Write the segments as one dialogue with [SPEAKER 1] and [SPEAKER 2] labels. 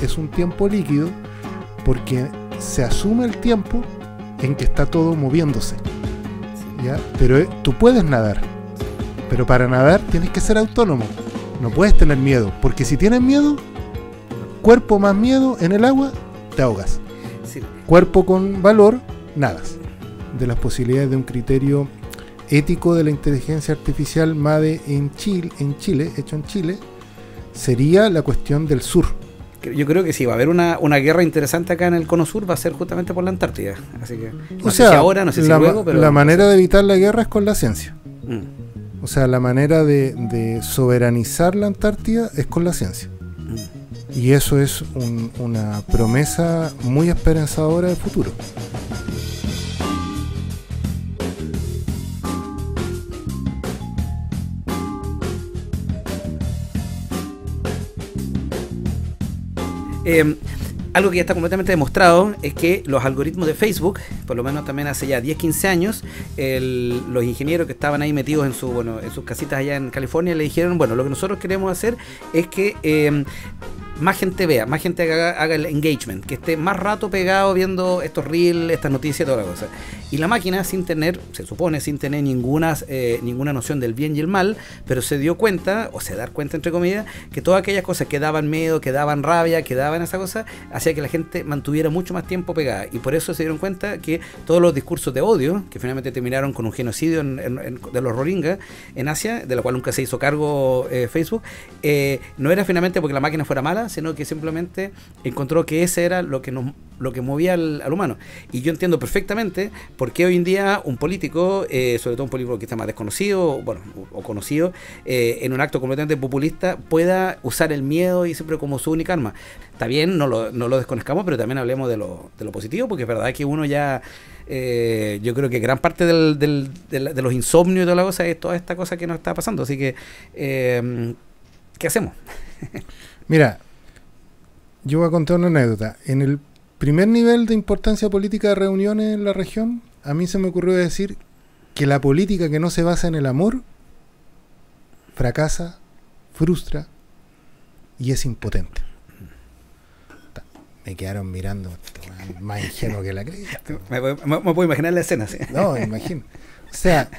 [SPEAKER 1] es un tiempo líquido porque se asume el tiempo en que está todo moviéndose, ¿ya? Pero tú puedes nadar, pero para nadar tienes que ser autónomo, no puedes tener miedo, porque si tienes miedo, cuerpo más miedo en el agua, te ahogas. Sí. Cuerpo con valor, nadas. De las posibilidades de un criterio ético de la inteligencia artificial MADE en Chile, hecho en Chile, sería la cuestión del sur.
[SPEAKER 2] Yo creo que sí, va a haber una guerra interesante acá en el cono sur, va a ser justamente por la Antártida. Así que no sé si ahora, no sé si luego, pero
[SPEAKER 1] la manera de evitar la guerra es con la ciencia. O sea, la manera de soberanizar la Antártida es con la ciencia. Y eso es una promesa muy esperanzadora de futuro.
[SPEAKER 2] Algo que ya está completamente demostrado es que los algoritmos de Facebook, por lo menos también hace ya 10, 15 años, los ingenieros que estaban ahí metidos en sus casitas allá en California le dijeron, bueno, lo que nosotros queremos hacer es que más gente vea, más gente haga el engagement, que esté más rato pegado viendo estos reels, estas noticias, toda la cosa. Y la máquina, sin tener, se supone, sin tener ninguna noción del bien y el mal, pero se dio cuenta, o se da cuenta entre comillas, que todas aquellas cosas que daban miedo, que daban rabia, que daban esa cosa, hacía que la gente mantuviera mucho más tiempo pegada. Y por eso se dieron cuenta que todos los discursos de odio, que finalmente terminaron con un genocidio de los Rohingya en Asia, de la cual nunca se hizo cargo Facebook, no era finalmente porque la máquina fuera mala, sino que simplemente encontró que ese era lo que movía al humano. Y yo entiendo perfectamente por qué hoy en día un político, sobre todo un político que está más desconocido, bueno, o conocido, en un acto completamente populista, pueda usar el miedo y siempre como su única arma. Está bien, no lo desconozcamos, pero también hablemos de lo positivo, porque es verdad que uno ya... yo creo que gran parte de los insomnios y toda la cosa es toda esta cosa que nos está pasando. Así que, ¿qué hacemos?
[SPEAKER 1] Mira, yo voy a contar una anécdota. En el primer nivel de importancia política de reuniones en la región, a mí se me ocurrió decir que la política que no se basa en el amor fracasa, frustra y es impotente. Me quedaron mirando, más ingenuo que la cresta.
[SPEAKER 2] Me puedo imaginar la escena, ¿sí?
[SPEAKER 1] No, me imagino. O sea,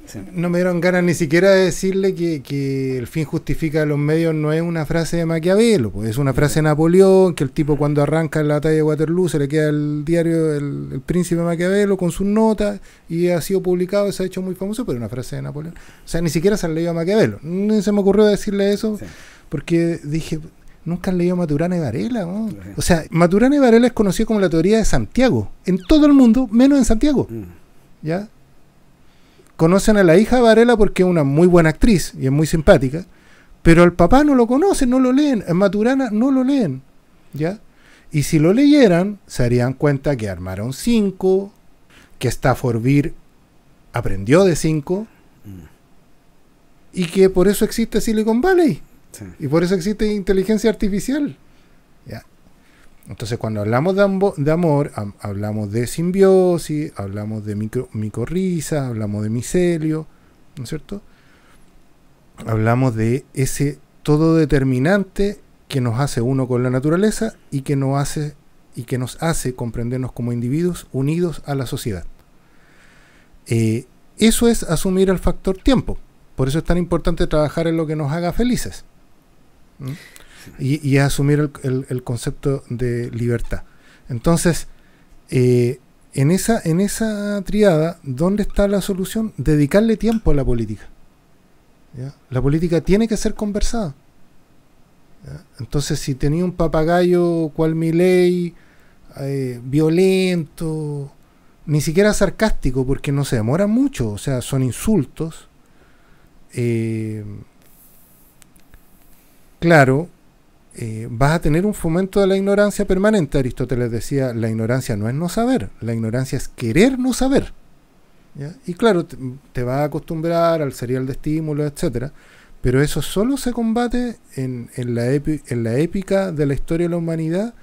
[SPEAKER 1] sí. No me dieron ganas ni siquiera de decirle que el fin justifica los medios. No es una frase de Maquiavelo, pues es una frase de Napoleón, que el tipo cuando arranca en la batalla de Waterloo se le queda el diario el príncipe Maquiavelo con sus notas y ha sido publicado, se ha hecho muy famoso, pero una frase de Napoleón. O sea, ni siquiera se le leído a Maquiavelo. Ni se me ocurrió decirle eso, sí. Porque dije... Nunca han leído Maturana y Varela, ¿no? O sea, Maturana y Varela es conocido como la teoría de Santiago. En todo el mundo, menos en Santiago. ¿Ya? Conocen a la hija de Varela porque es una muy buena actriz y es muy simpática, pero al papá no lo conocen, no lo leen. En Maturana no lo leen. ¿Ya? Y si lo leyeran, se darían cuenta que armaron 5, que Stafford Beer aprendió de 5, y que por eso existe Silicon Valley. Sí. Y por eso existe inteligencia artificial. ¿Ya? Entonces, cuando hablamos de amor, hablamos de simbiosis, hablamos de micorriza, hablamos de micelio, ¿no es cierto? Hablamos de ese todo determinante que nos hace uno con la naturaleza y que nos hace comprendernos como individuos unidos a la sociedad. Eso es asumir el factor tiempo. Por eso es tan importante trabajar en lo que nos haga felices. Y asumir el concepto de libertad. Entonces, en esa triada, ¿dónde está la solución? Dedicarle tiempo a la política. ¿Ya? La política tiene que ser conversada. ¿Ya? Entonces, si tenía un papagayo cual Milei, violento, ni siquiera sarcástico, porque no se demora mucho, o sea, son insultos. Claro, vas a tener un fomento de la ignorancia permanente. Aristóteles decía, la ignorancia no es no saber, la ignorancia es querer no saber. ¿Ya? Y claro, te vas a acostumbrar al serial de estímulos, etcétera, pero eso solo se combate en la épica de la historia de la humanidad,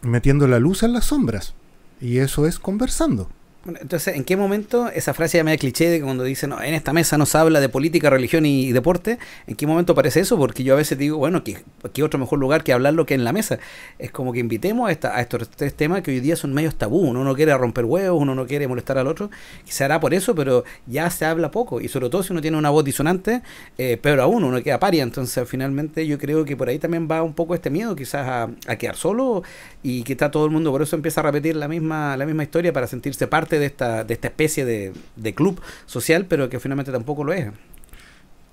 [SPEAKER 1] metiendo la luz en las sombras, y eso es conversando.
[SPEAKER 2] Bueno, entonces, ¿en qué momento esa frase ya media cliché de que cuando dicen no, en esta mesa no se habla de política, religión y deporte? ¿En qué momento aparece eso? Porque yo a veces digo, bueno, ¿qué otro mejor lugar que hablarlo que en la mesa? Es como que invitemos a estos tres temas que hoy día son medios tabú. Uno no quiere romper huevos, uno no quiere molestar al otro. Se hará por eso, pero ya se habla poco. Y sobre todo si uno tiene una voz disonante, peor aún, uno queda paria. Entonces, finalmente, yo creo que por ahí también va un poco este miedo quizás a quedar solo y que está todo el mundo, por eso empieza a repetir la misma historia para sentirse parte de esta especie de club social, pero que finalmente tampoco lo es.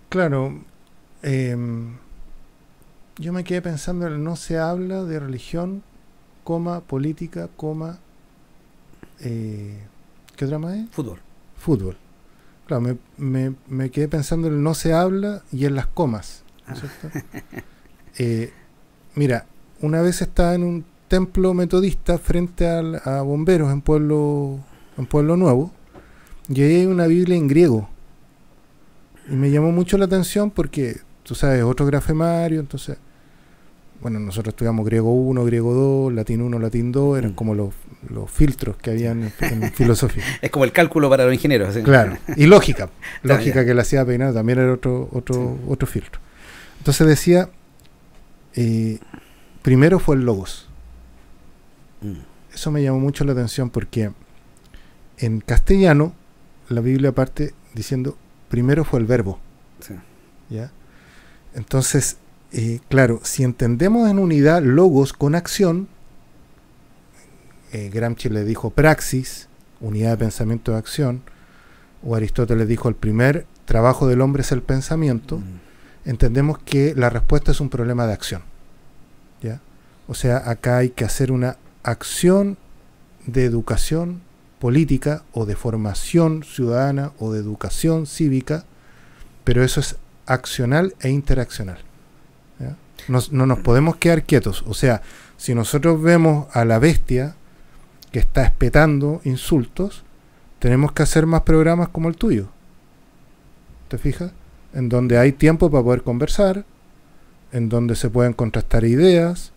[SPEAKER 1] Claro, yo me quedé pensando en no se habla de religión, política, ¿qué otra más es? Fútbol. Claro, me quedé pensando en no se habla y en las comas, ¿no es cierto? Mira, una vez estaba en un templo metodista frente a bomberos en Pueblo Nuevo, y ahí hay una Biblia en griego y me llamó mucho la atención porque tú sabes, otro grafemario. Entonces, bueno, nosotros estudiamos griego 1, griego 2, latín 1, latín 2, eran como los filtros que habían en filosofía.
[SPEAKER 2] Es como el cálculo para los ingenieros, ¿sí?
[SPEAKER 1] Claro, y lógica que la hacía Peinado también era otro filtro. Entonces decía, primero fue el logos. Eso me llamó mucho la atención porque en castellano la Biblia parte diciendo primero fue el verbo. Sí. ¿Ya? Entonces, claro, si entendemos en unidad logos con acción, Gramsci le dijo praxis, unidad de pensamiento de acción, o Aristóteles dijo el primer trabajo del hombre es el pensamiento, entendemos que la respuesta es un problema de acción. ¿Ya? O sea, acá hay que hacer una acción de educación política o de formación ciudadana o de educación cívica, pero eso es accional e interaccional. ¿Ya? No nos podemos quedar quietos. O sea, si nosotros vemos a la bestia que está espetando insultos, tenemos que hacer más programas como el tuyo. ¿Te fijas? En donde hay tiempo para poder conversar, en donde se pueden contrastar ideas,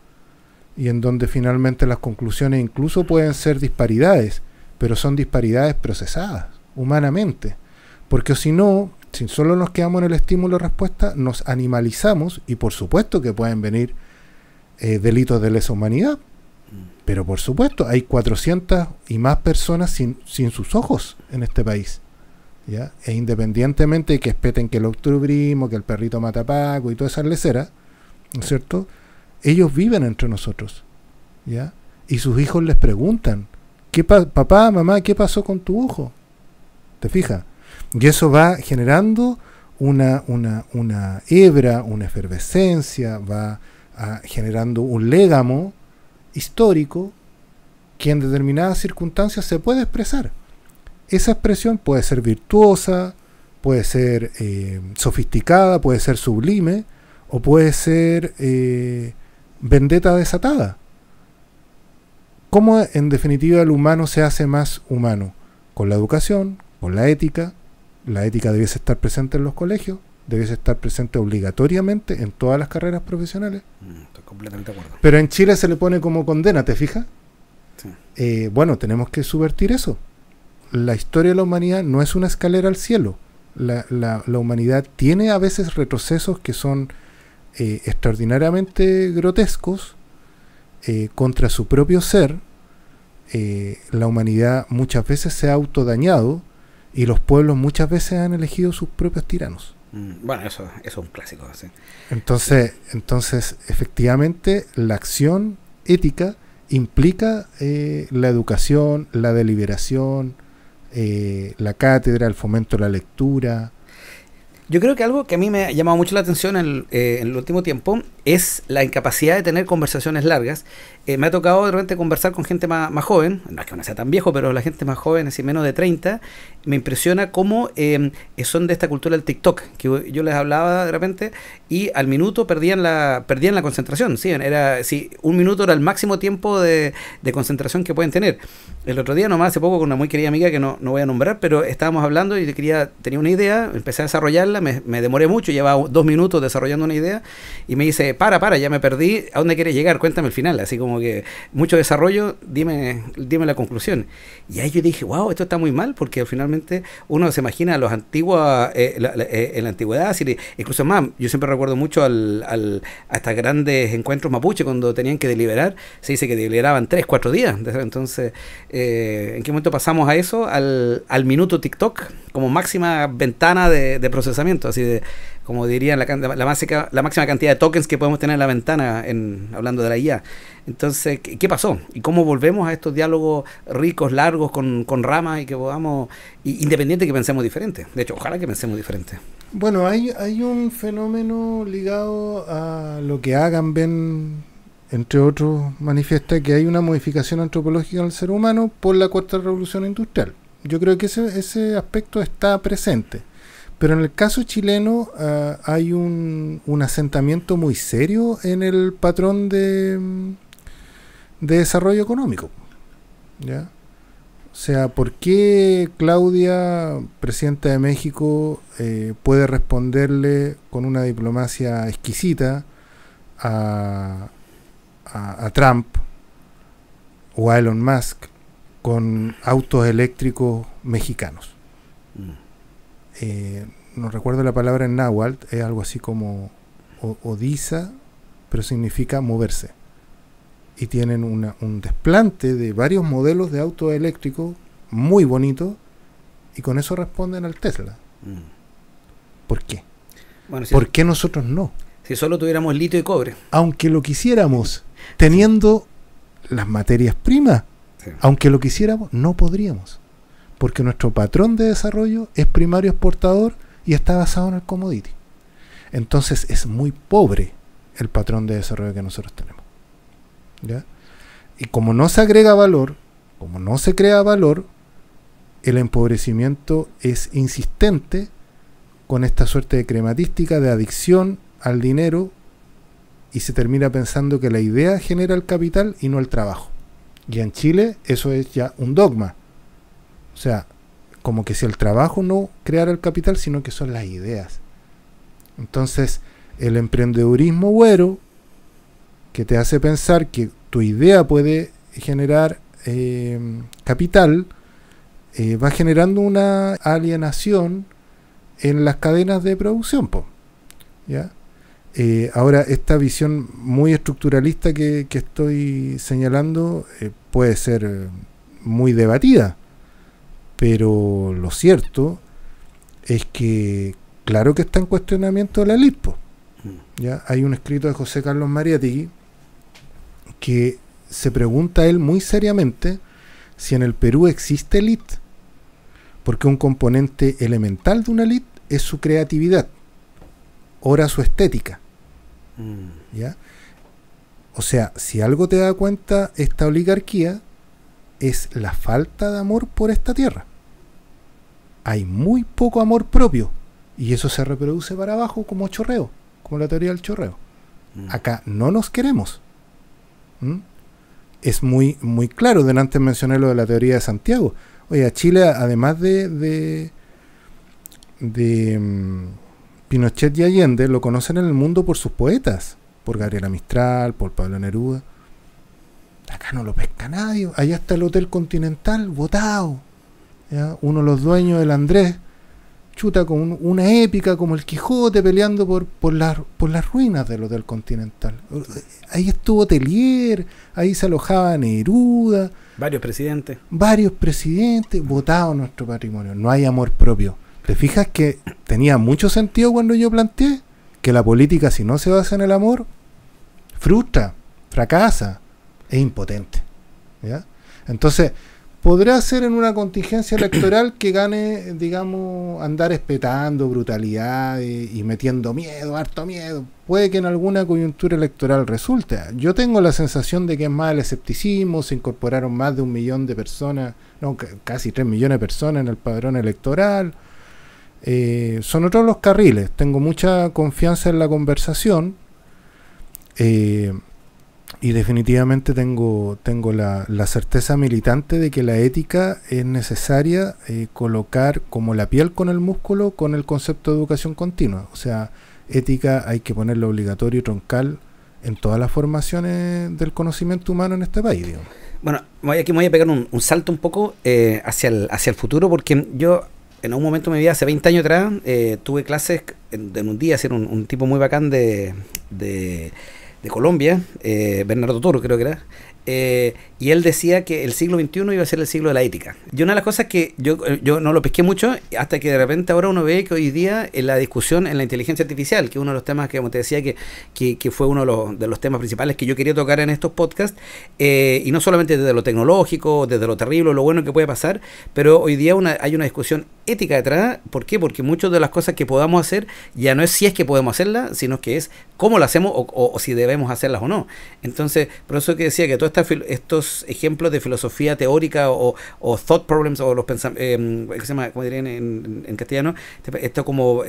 [SPEAKER 1] y en donde finalmente las conclusiones incluso pueden ser disparidades, pero son disparidades procesadas humanamente, porque si no, si solo nos quedamos en el estímulo-respuesta, nos animalizamos, y por supuesto que pueden venir delitos de lesa humanidad, pero por supuesto hay 400 y más personas sin sus ojos en este país, ¿ya? E independientemente de que espeten que el octubrismo, que el perrito mata a Paco y todas esas leceras, ¿no es cierto?, ellos viven entre nosotros, ¿ya? Y sus hijos les preguntan, papá, mamá, ¿qué pasó con tu ojo? ¿Te fijas? Y eso va generando una hebra, una efervescencia, va generando un légamo histórico que en determinadas circunstancias se puede expresar. Esa expresión puede ser virtuosa, puede ser sofisticada, puede ser sublime, o puede ser vendetta desatada. ¿Cómo en definitiva el humano se hace más humano? Con la educación, con la ética. La ética debiese estar presente en los colegios, debiese estar presente obligatoriamente en todas las carreras profesionales.
[SPEAKER 2] Estoy completamente de acuerdo.
[SPEAKER 1] Pero en Chile se le pone como condena, ¿te fijas? Sí. Bueno, tenemos que subvertir eso. La historia de la humanidad no es una escalera al cielo. La humanidad tiene a veces retrocesos que son extraordinariamente grotescos contra su propio ser. La humanidad muchas veces se ha autodañado y los pueblos muchas veces han elegido sus propios tiranos.
[SPEAKER 2] Bueno, eso es un clásico, sí.
[SPEAKER 1] Entonces, efectivamente, la acción ética implica la educación, la deliberación, la cátedra, el fomento de la lectura.
[SPEAKER 2] Yo creo que algo que a mí me ha llamado mucho la atención en el último tiempo es la incapacidad de tener conversaciones largas. Me ha tocado de repente conversar con gente más joven, no es que uno sea tan viejo, pero la gente más joven, así menos de 30, me impresiona cómo son de esta cultura del TikTok, que yo les hablaba de repente y al minuto perdían la concentración. Sí, un minuto era el máximo tiempo de concentración que pueden tener. El otro día nomás, hace poco, con una muy querida amiga que no voy a nombrar, pero estábamos hablando y tenía una idea, empecé a desarrollarla, me demoré mucho, llevaba 2 minutos desarrollando una idea y me dice, ya me perdí, ¿a dónde quieres llegar? Cuéntame el final, así como que mucho desarrollo, dime la conclusión. Y ahí yo dije, wow, esto está muy mal, porque finalmente uno se imagina a los antiguos, en la antigüedad, incluso más, yo siempre recuerdo mucho a estos grandes encuentros mapuche, cuando tenían que deliberar, se dice que deliberaban 3, 4 días. Entonces, ¿en qué momento pasamos a eso? Al minuto TikTok, como máxima ventana de procesamiento, así de, como dirían, la máxima cantidad de tokens que podemos tener en la ventana, hablando de la IA. Entonces, ¿qué pasó? ¿Y cómo volvemos a estos diálogos ricos, largos, con ramas, y que podamos, independiente que pensemos diferente? De hecho, ojalá que pensemos diferente.
[SPEAKER 1] Bueno, hay un fenómeno ligado a lo que Agamben, entre otros, manifiesta que hay una modificación antropológica del ser humano por la cuarta revolución industrial. Yo creo que ese aspecto está presente. Pero en el caso chileno hay un asentamiento muy serio en el patrón de desarrollo económico, ¿ya? O sea, ¿por qué Claudia, presidenta de México, puede responderle con una diplomacia exquisita a Trump o a Elon Musk con autos eléctricos mexicanos? No recuerdo la palabra en náhuatl, es algo así como Odisa, pero significa moverse. Y tienen un desplante de varios modelos de autos eléctricos muy bonitos, y con eso responden al Tesla. ¿Por qué?
[SPEAKER 2] Bueno,
[SPEAKER 1] ¿Por qué nosotros no?
[SPEAKER 2] Si solo tuviéramos litio y cobre.
[SPEAKER 1] Aunque lo quisiéramos, teniendo las materias primas, sí. Aunque lo quisiéramos, no podríamos. Porque nuestro patrón de desarrollo es primario exportador y está basado en el commodity. Entonces es muy pobre el patrón de desarrollo que nosotros tenemos, ¿ya? Y como no se agrega valor, como no se crea valor, el empobrecimiento es insistente con esta suerte de crematística, de adicción al dinero, y se termina pensando que la idea genera el capital y no el trabajo. Y en Chile eso es ya un dogma. O sea, como que si el trabajo no creara el capital, sino que son las ideas. Entonces, el emprendedurismo güero, que te hace pensar que tu idea puede generar capital, va generando una alienación en las cadenas de producción, ¿ya? Ahora, esta visión muy estructuralista que estoy señalando puede ser muy debatida, pero lo cierto es que claro que está en cuestionamiento la élite, ¿ya? Hay un escrito de José Carlos Mariátegui que se pregunta a él muy seriamente si en el Perú existe élite, porque un componente elemental de una élite es su creatividad, ora su estética, ¿ya? O sea, si algo te da cuenta esta oligarquía, es la falta de amor por esta tierra. Hay muy poco amor propio, y eso se reproduce para abajo como chorreo, como la teoría del chorreo. Acá no nos queremos. Es muy, muy claro. Delante mencioné lo de la teoría de Santiago. Oye, a Chile, además de Pinochet y Allende, lo conocen en el mundo por sus poetas, por Gabriela Mistral, por Pablo Neruda. Acá no lo pesca nadie. Allá está el Hotel Continental, botado, ¿ya? Uno de los dueños, del Andrés, chuta, con una épica como el Quijote peleando por las ruinas del Hotel Continental. Ahí estuvo Telier, ahí se alojaba Neruda. Varios presidentes, votado nuestro patrimonio. No hay amor propio. ¿Te fijas que tenía mucho sentido cuando yo planteé que la política, si no se basa en el amor, frustra, fracasa, es impotente, ¿ya? Entonces, podrá ser en una contingencia electoral que gane, digamos, andar espetando brutalidad y metiendo miedo, harto miedo. Puede que en alguna coyuntura electoral resulte. Yo tengo la sensación de que es más el escepticismo. Se incorporaron más de 1 millón de personas, no, casi 3 millones de personas en el padrón electoral. Son otros los carriles. Tengo mucha confianza en la conversación, y definitivamente tengo la certeza militante de que la ética es necesaria colocar como la piel con el músculo con el concepto de educación continua. O sea, ética hay que ponerla obligatorio y troncal en todas las formaciones del conocimiento humano en este país, digamos.
[SPEAKER 2] Bueno, aquí me voy a pegar un salto un poco hacia el futuro, porque yo en un momento de mi vida, hace 20 años atrás, tuve clases en un día, era un tipo muy bacán de Colombia, Bernardo Toro creo que era, y él decía que el siglo XXI iba a ser el siglo de la ética. Y una de las cosas que yo no lo pesqué mucho, hasta que de repente ahora uno ve que hoy día en la discusión en la inteligencia artificial, que es uno de los temas que, como te decía, que fue uno de los temas principales que yo quería tocar en estos podcasts, y no solamente desde lo tecnológico, desde lo terrible, lo bueno que puede pasar, pero hoy día hay una discusión ética detrás. ¿Por qué? Porque muchas de las cosas que podamos hacer ya no es si es que podemos hacerlas, sino que es cómo lo hacemos o si debemos hacerlas o no. Entonces, por eso que decía que todos estos ejemplos de filosofía teórica o thought problems, o los pensamientos, ¿qué se llama? ¿Cómo dirían en castellano? Esto como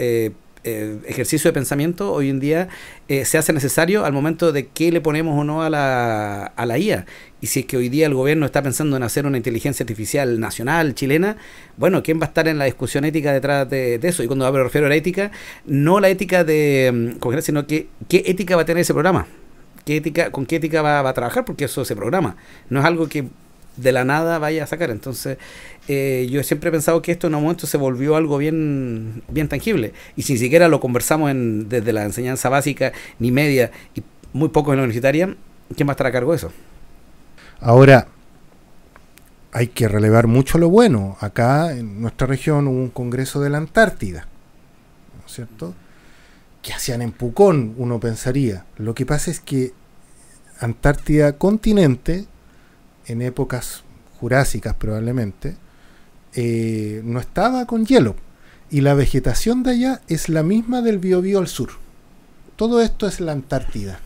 [SPEAKER 2] ejercicio de pensamiento hoy en día se hace necesario al momento de qué le ponemos o no a la IA. Y si es que hoy día el gobierno está pensando en hacer una inteligencia artificial nacional, chilena, bueno, ¿quién va a estar en la discusión ética detrás de eso? Y cuando me refiero a la ética, no la ética de sino que qué ética va a tener ese programa. ¿Con qué ética va a trabajar? Porque eso se programa. No es algo que de la nada vaya a sacar. Entonces, yo siempre he pensado que esto en un momento se volvió algo bien, bien tangible. Y si siquiera lo conversamos desde la enseñanza básica, ni media, y muy poco en la universitaria, ¿quién va a estar a cargo de eso?
[SPEAKER 1] Ahora, hay que relevar mucho lo bueno. Acá en nuestra región hubo un congreso de la Antártida, ¿no es cierto? Que hacían en Pucón, uno pensaría. Lo que pasa es que Antártida continente, en épocas jurásicas probablemente, no estaba con hielo. Y la vegetación de allá es la misma del Biobío al sur. Todo esto es la Antártida,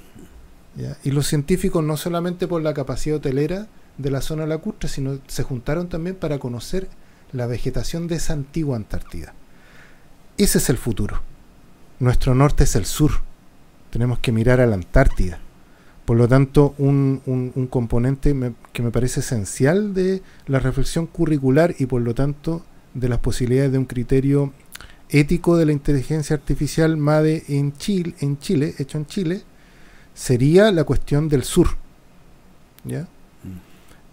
[SPEAKER 1] ¿ya? Y los científicos, no solamente por la capacidad hotelera de la zona lacustre, sino se juntaron también para conocer la vegetación de esa antigua Antártida. Ese es el futuro. Nuestro norte es el sur. Tenemos que mirar a la Antártida. Por lo tanto, un componente que me parece esencial de la reflexión curricular y por lo tanto de las posibilidades de un criterio ético de la inteligencia artificial MADE en Chile, hecho en Chile, sería la cuestión del sur, ¿ya?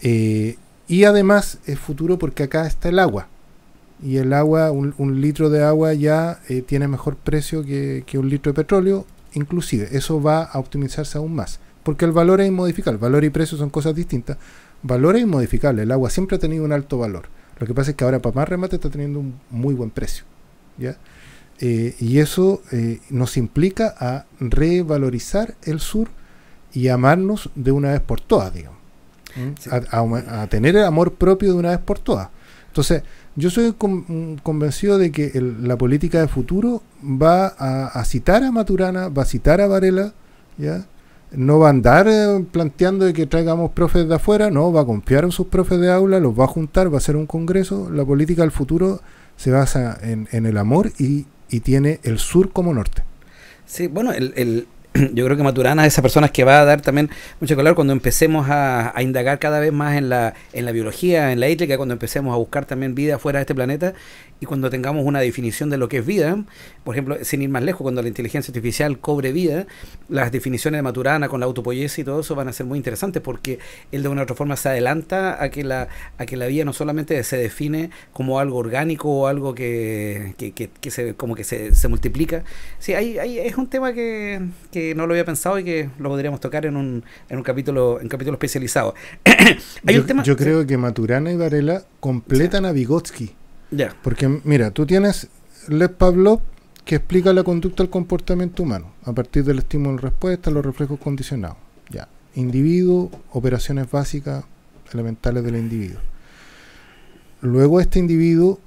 [SPEAKER 1] Y además es futuro porque acá está el agua. Y el agua, un litro de agua ya tiene mejor precio que un litro de petróleo, inclusive. Eso va a optimizarse aún más. Porque el valor es inmodificable. Valor y precio son cosas distintas. Valor es inmodificable. El agua siempre ha tenido un alto valor. Lo que pasa es que ahora, para más remate, está teniendo un muy buen precio, ¿ya? Y eso nos implica a revalorizar el sur y amarnos de una vez por todas, digamos. Sí. A tener el amor propio de una vez por todas. Entonces, yo soy convencido de que la política de futuro va a citar a Maturana, va a citar a Varela, ¿ya? No va a andar planteando de que traigamos profes de afuera, no, va a confiar en sus profes de aula, los va a juntar, va a hacer un congreso. La política del futuro se basa en el amor y tiene el sur como norte.
[SPEAKER 2] Sí, bueno, yo creo que Maturana es esa persona que va a dar también mucho color cuando empecemos a indagar cada vez más en la biología, en la ética, cuando empecemos a buscar también vida fuera de este planeta y cuando tengamos una definición de lo que es vida. Por ejemplo, sin ir más lejos, cuando la inteligencia artificial cobre vida, las definiciones de Maturana con la autopoiesis y todo eso van a ser muy interesantes porque él de una u otra forma se adelanta a que la vida no solamente se define como algo orgánico o algo que se multiplica. Sí, es un tema que no lo había pensado y que lo podríamos tocar en un capítulo especializado.
[SPEAKER 1] Yo creo que Maturana y Varela completan a Vygotsky.
[SPEAKER 2] Ya.
[SPEAKER 1] Porque mira, tú tienes Lev Pavlov, que explica la conducta del comportamiento humano a partir del estímulo-respuesta, los reflejos condicionados. Ya. Individuo, operaciones básicas elementales del individuo. Luego este individuo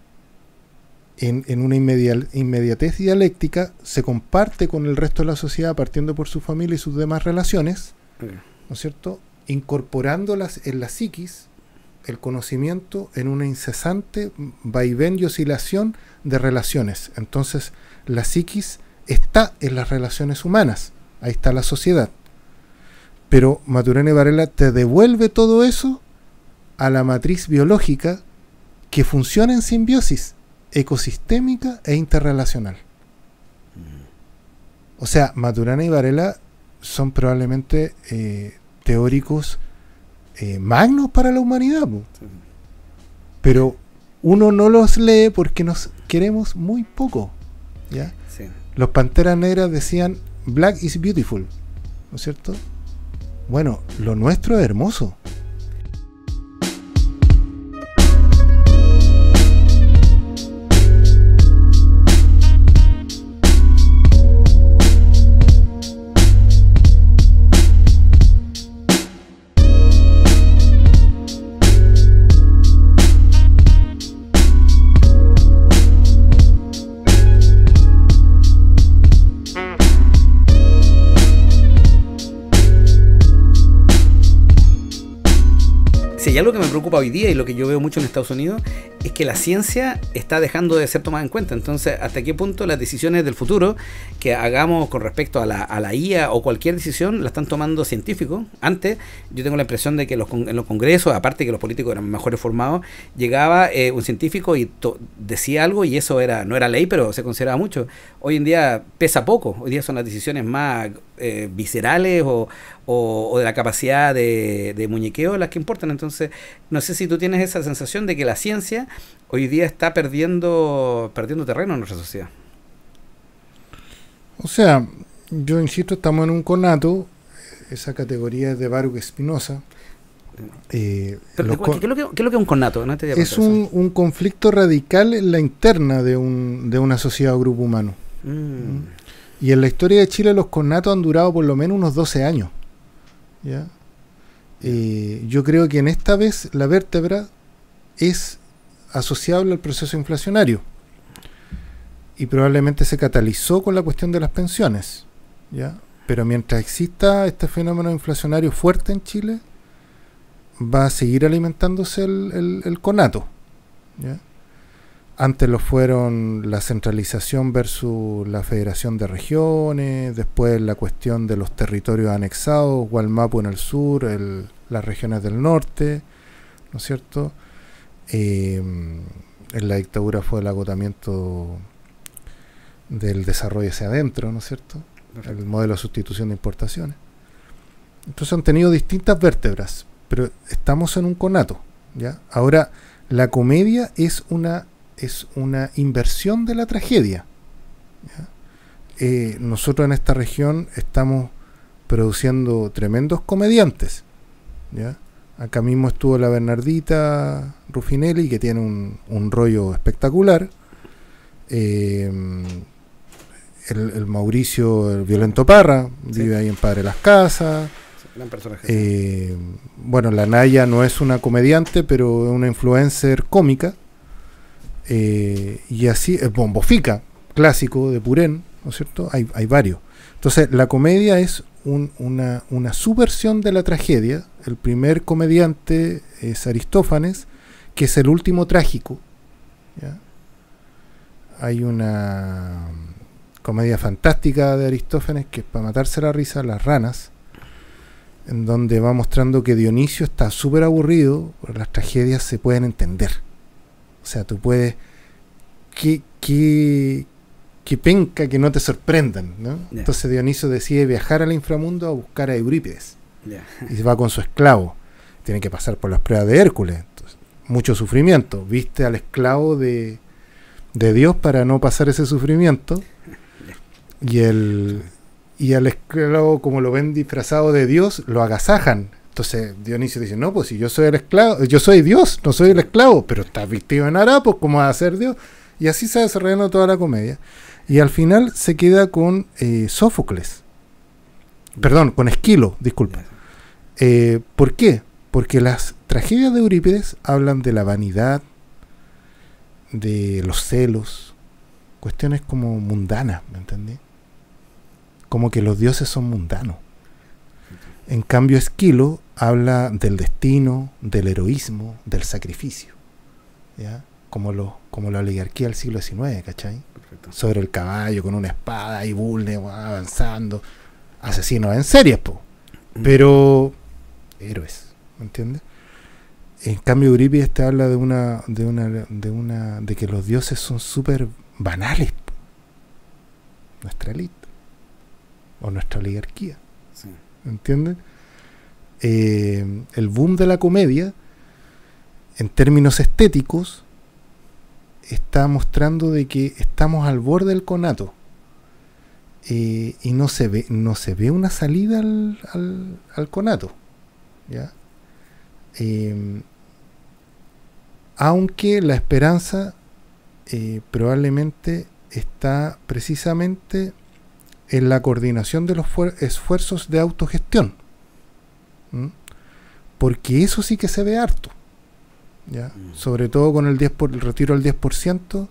[SPEAKER 1] en una inmediatez dialéctica se comparte con el resto de la sociedad partiendo por su familia y sus demás relaciones, ¿no es cierto? Incorporándolas en la psiquis, el conocimiento en una incesante vaivén y oscilación de relaciones. Entonces la psiquis está en las relaciones humanas, ahí está la sociedad. Pero Maturana y Varela te devuelve todo eso a la matriz biológica que funciona en simbiosis ecosistémica e interrelacional. O sea, Maturana y Varela son probablemente teóricos magnos para la humanidad, po.
[SPEAKER 2] Sí.
[SPEAKER 1] Pero uno no los lee porque nos queremos muy poco, ¿ya?
[SPEAKER 2] Sí.
[SPEAKER 1] Los Panteras Negras decían Black is beautiful, ¿no es cierto? Bueno, lo nuestro es hermoso.
[SPEAKER 2] Si hay algo que me preocupa hoy día y lo que yo veo mucho en Estados Unidos es que la ciencia está dejando de ser tomada en cuenta. Entonces, ¿hasta qué punto las decisiones del futuro que hagamos con respecto a la IA o cualquier decisión la están tomando científicos? Antes, yo tengo la impresión de que en los congresos, aparte que los políticos eran mejores formados, llegaba un científico y decía algo y eso no era ley, pero se consideraba mucho. Hoy en día pesa poco. Hoy día son las decisiones más viscerales o de la capacidad de muñequeo las que importan. Entonces, no sé si tú tienes esa sensación de que la ciencia hoy día está perdiendo terreno en nuestra sociedad.
[SPEAKER 1] O sea, yo insisto, estamos en un conato, esa categoría es de Baruch Spinoza.
[SPEAKER 2] ¿Qué es lo que es un conato? No te había
[SPEAKER 1] es un conflicto radical en la interna de una sociedad o grupo humano. Y en la historia de Chile los conatos han durado por lo menos unos 12 años. ¿Ya? Yo creo que en esta vez la vértebra es asociable al proceso inflacionario y probablemente se catalizó con la cuestión de las pensiones, ¿ya? Pero mientras exista este fenómeno inflacionario fuerte en Chile, va a seguir alimentándose el conato, ¿ya? Antes lo fueron la centralización versus la federación de regiones, después la cuestión de los territorios anexados, Gualmapu en el sur, las regiones del norte, ¿no es cierto? En la dictadura fue el agotamiento del desarrollo hacia adentro, ¿no es cierto? Perfecto. El modelo de sustitución de importaciones. Entonces han tenido distintas vértebras, pero estamos en un conato, ¿ya? Ahora, la comedia es una inversión de la tragedia, ¿ya? Nosotros en esta región estamos produciendo tremendos comediantes, ¿ya? Acá mismo estuvo la Bernardita Ruffinelli, que tiene un rollo espectacular. El Mauricio, el Violento Parra, sí, vive ahí en Padre Las Casas.
[SPEAKER 2] Gran personaje.
[SPEAKER 1] Bueno, la Naya no es una comediante, pero es una influencer cómica. Y así, el Bombofica, clásico de Purén, ¿no es cierto? Hay varios. Entonces, la comedia es una subversión de la tragedia. El primer comediante es Aristófanes, que es el último trágico, ¿ya? Hay una comedia fantástica de Aristófanes que es para matarse la risa, Las ranas, en donde va mostrando que Dionisio está súper aburrido, pero las tragedias se pueden entender. O sea, tú puedes... Que penca que no te sorprendan, ¿no? Yeah. Entonces Dionisio decide viajar al inframundo a buscar a Eurípides. Yeah. Y se va con su esclavo. Tiene que pasar por las pruebas de Hércules. Entonces, mucho sufrimiento. Viste al esclavo de Dios para no pasar ese sufrimiento. Y al esclavo, como lo ven disfrazado de Dios, lo agasajan. Entonces Dionisio dice, no, pues si yo soy el esclavo, yo soy Dios, no soy el esclavo, pero estás vestido en harapos, ¿cómo va a ser Dios? Y así se va desarrollando toda la comedia. Y al final se queda con Sófocles. Perdón, con Esquilo, disculpa. ¿Por qué? Porque las tragedias de Eurípides hablan de la vanidad, de los celos, cuestiones como mundanas, ¿me entendés? Como que los dioses son mundanos. En cambio, Esquilo habla del destino, del heroísmo, del sacrificio, ¿ya? Como la oligarquía del siglo XIX, ¿cachai? Perfecto. Sobre el caballo, con una espada y bulne, avanzando. Asesinos en series, po. Pero héroes, ¿me entiendes? En cambio, Eurípides te habla de que los dioses son súper banales, po. Nuestra élite. o nuestra oligarquía.
[SPEAKER 2] Sí.
[SPEAKER 1] ¿Entiendes? El boom de la comedia, en términos estéticos, está mostrando de que estamos al borde del conato. Y no se ve una salida al conato, ¿ya? Aunque la esperanza probablemente está precisamente en la coordinación de los esfuerzos de autogestión. ¿Mm? Porque eso sí que se ve harto, ¿ya? Sobre todo con el retiro del 10%,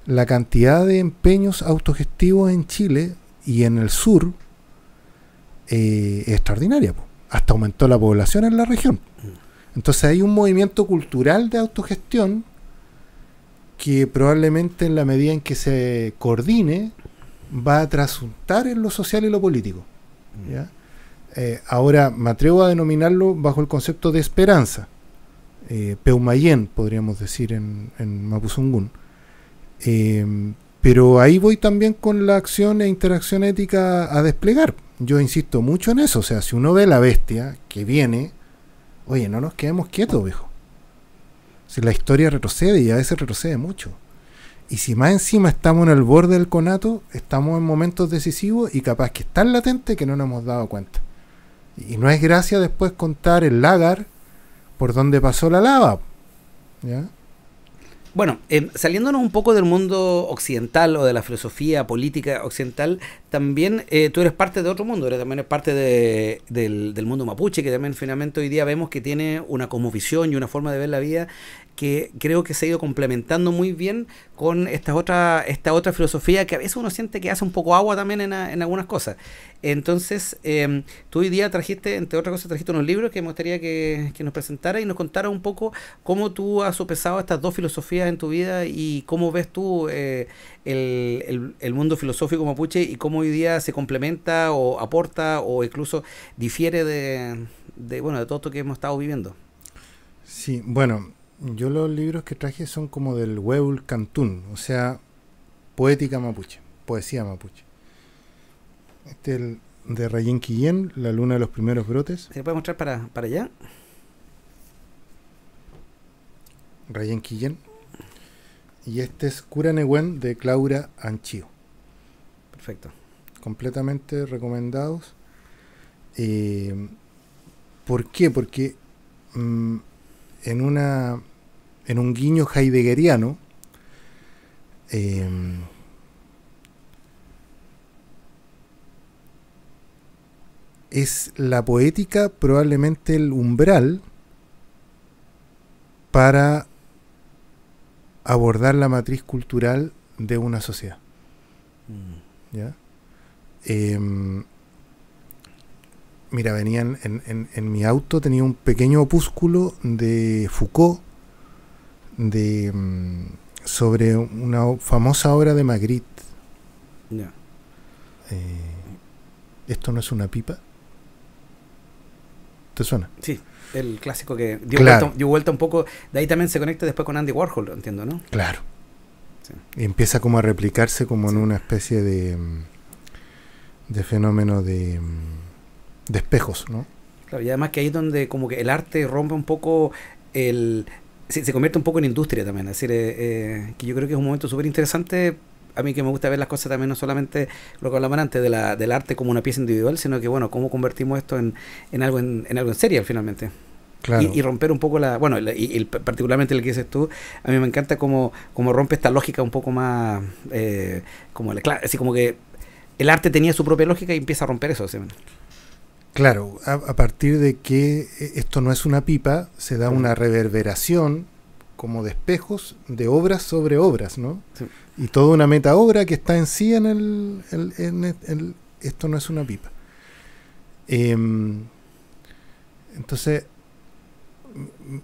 [SPEAKER 1] la cantidad de empeños autogestivos en Chile y en el sur es extraordinaria, po. Hasta aumentó la población en la región. Entonces hay un movimiento cultural de autogestión que probablemente en la medida en que se coordine va a trasuntar en lo social y lo político, ¿ya? Ahora me atrevo a denominarlo bajo el concepto de esperanza, Peumayén podríamos decir en Mapuzungún, pero ahí voy también con la acción e interacción ética a desplegar. Yo insisto mucho en eso. O sea, si uno ve la bestia que viene, oye, no nos quedemos quietos, viejo. Si la historia retrocede, y a veces retrocede mucho, y si más encima estamos en el borde del conato, estamos en momentos decisivos y capaz que es tan latente que no nos hemos dado cuenta. Y no es gracia después contar el lagar por donde pasó la lava, ¿ya?
[SPEAKER 2] Bueno, saliéndonos un poco del mundo occidental o de la filosofía política occidental, también tú eres parte de otro mundo, también eres parte del mundo mapuche, que también finalmente hoy día vemos que tiene una cosmovisión y una forma de ver la vida que creo que se ha ido complementando muy bien con esta otra filosofía que a veces uno siente que hace un poco agua también en algunas cosas. Entonces, tú hoy día trajiste, entre otras cosas, trajiste unos libros que me gustaría que nos presentara y nos contara un poco cómo tú has sopesado estas dos filosofías en tu vida y cómo ves tú el mundo filosófico mapuche y cómo hoy día se complementa o aporta o incluso difiere de todo esto que hemos estado viviendo.
[SPEAKER 1] Sí, bueno, yo los libros que traje son como del Hueul Cantún, o sea, poética mapuche, poesía mapuche. Este es el de Rayén Quillén, La luna de los primeros brotes.
[SPEAKER 2] ¿Se puede mostrar para allá?
[SPEAKER 1] Rayén Quillén. Y este es Cura Nehuen de Claura Anchío.
[SPEAKER 2] Perfecto.
[SPEAKER 1] Completamente recomendados. ¿Por qué? Porque en un guiño heideggeriano, es la poética probablemente el umbral para abordar la matriz cultural de una sociedad. ¿Ya? Mira, venían en mi auto, tenía un pequeño opúsculo de Foucault sobre una famosa obra de Magritte.
[SPEAKER 2] Yeah.
[SPEAKER 1] ¿Esto no es una pipa? ¿Te suena?
[SPEAKER 2] Sí, el clásico que dio,
[SPEAKER 1] claro,
[SPEAKER 2] dio vuelta un poco. De ahí también se conecta después con Andy Warhol, entiendo, ¿no?
[SPEAKER 1] Claro.
[SPEAKER 2] Sí.
[SPEAKER 1] Y empieza como a replicarse como en una especie de fenómeno de espejos, ¿no?
[SPEAKER 2] Claro, y además que ahí es donde como que el arte rompe un poco se convierte un poco en industria también. Es decir, que yo creo que es un momento súper interesante. A mí que me gusta ver las cosas también, no solamente lo que hablamos antes del arte como una pieza individual, sino que bueno, cómo convertimos esto en algo en serio finalmente.
[SPEAKER 1] Claro.
[SPEAKER 2] Y romper un poco particularmente el que dices tú, a mí me encanta cómo rompe esta lógica un poco más así como que el arte tenía su propia lógica y empieza a romper eso. ¿Sí?
[SPEAKER 1] Claro, a partir de que esto no es una pipa, se da una reverberación como de espejos de obras sobre obras, ¿no? Sí. Y toda una metaobra que está en sí en esto no es una pipa. Entonces,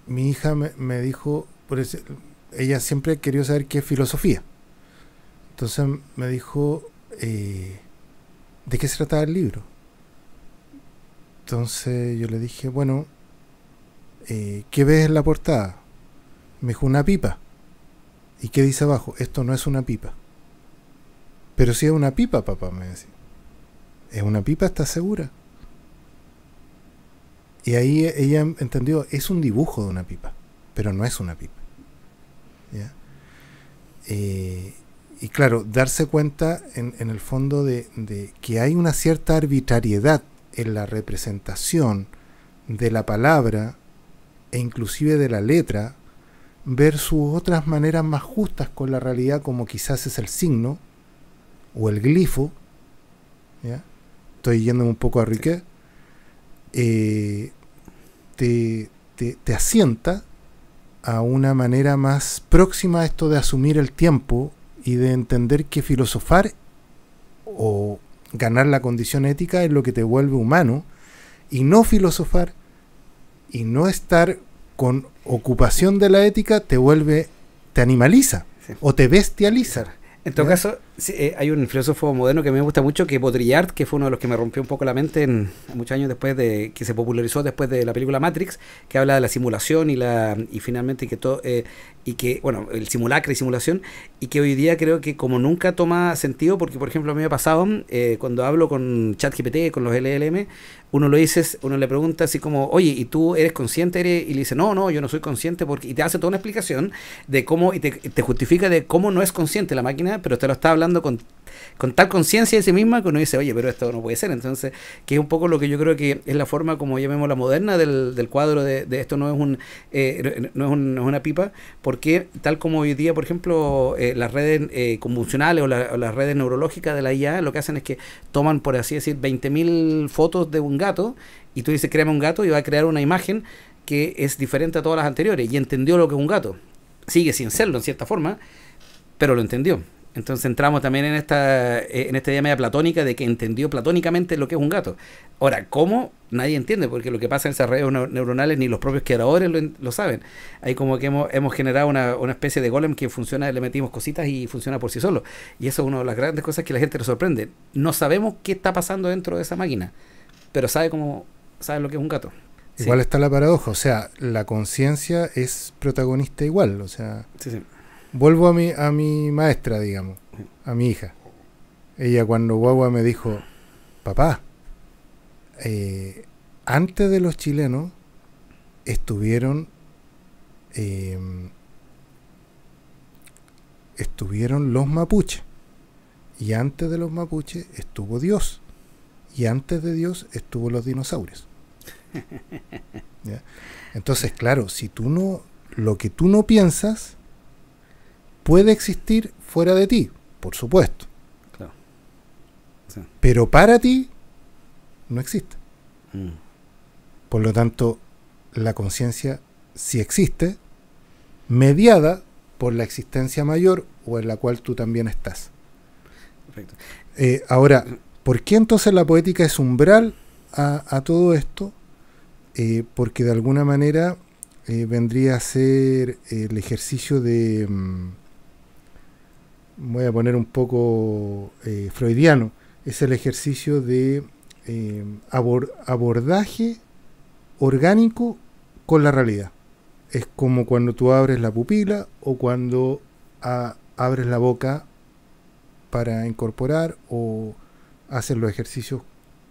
[SPEAKER 1] mi hija me dijo, ella siempre quería saber qué es filosofía. Entonces me dijo, ¿de qué se trataba el libro? Entonces yo le dije, bueno, ¿qué ves en la portada? Me dijo, una pipa. ¿Y qué dice abajo? Esto no es una pipa. Pero sí es una pipa, papá, me decía. ¿Es una pipa? ¿Estás segura? Y ahí ella entendió, es un dibujo de una pipa, pero no es una pipa. ¿Ya? Y claro, darse cuenta en el fondo de que hay una cierta arbitrariedad en la representación de la palabra e inclusive de la letra versus otras maneras más justas con la realidad, como quizás es el signo o el glifo. ¿Ya? Estoy yéndome un poco a Riquet. Te asienta a una manera más próxima a esto de asumir el tiempo y de entender que filosofar o ganar la condición ética es lo que te vuelve humano, y no filosofar y no estar con ocupación de la ética te animaliza, sí, o te bestializa.
[SPEAKER 2] En todo caso, sí, hay un filósofo moderno que me gusta mucho, que es Baudrillard, que fue uno de los que me rompió un poco la mente muchos años después de que se popularizó después de la película Matrix, que habla de la simulación y finalmente que todo y que, bueno, el simulacro y simulación, y que hoy día creo que como nunca toma sentido, porque por ejemplo a mí me ha pasado cuando hablo con ChatGPT, con los LLM, uno le pregunta así como, oye, ¿y tú eres consciente? Y le dice, no, yo no soy consciente, y te hace toda una explicación de cómo, y te justifica de cómo no es consciente la máquina, pero te lo está hablando con tal conciencia de sí misma que uno dice, oye, pero esto no puede ser. Entonces, que es un poco lo que yo creo que es la forma, como llamémosla, moderna del cuadro de esto no es no es una pipa, porque tal como hoy día, por ejemplo, las redes convolucionales o las redes neurológicas de la IA, lo que hacen es que toman, por así decir, 20.000 fotos de un gato, y tú dices, créame un gato, y va a crear una imagen que es diferente a todas las anteriores, y entendió lo que es un gato. Sigue sin serlo, en cierta forma, pero lo entendió. Entonces entramos también en esta idea media platónica de que entendió platónicamente lo que es un gato. Ahora, ¿cómo? Nadie entiende, porque lo que pasa en esas redes neuronales ni los propios creadores lo saben. Hay como que hemos generado una especie de golem que funciona, le metimos cositas y funciona por sí solo. Y eso es una de las grandes cosas que la gente le sorprende. No sabemos qué está pasando dentro de esa máquina, pero sabe lo que es un gato.
[SPEAKER 1] Igual sí. Está la paradoja, o sea, la conciencia es protagonista igual, o sea...
[SPEAKER 2] Sí.
[SPEAKER 1] Vuelvo a mi maestra, digamos, a mi hija. Ella cuando guagua me dijo, papá, antes de los chilenos estuvieron los mapuches, y antes de los mapuches estuvo Dios, y antes de Dios estuvo los dinosaurios. ¿Ya? Entonces, claro, si lo que tú no piensas puede existir fuera de ti, por supuesto.
[SPEAKER 2] Claro. Sí.
[SPEAKER 1] Pero para ti no existe. Por lo tanto, la conciencia sí existe, mediada por la existencia mayor o en la cual tú también estás.
[SPEAKER 2] Perfecto.
[SPEAKER 1] Ahora, ¿por qué entonces la poética es umbral a todo esto? Porque de alguna manera vendría a ser el ejercicio de... voy a poner un poco freudiano, es el ejercicio de abordaje orgánico con la realidad. Es como cuando tú abres la pupila o cuando abres la boca para incorporar, o haces los ejercicios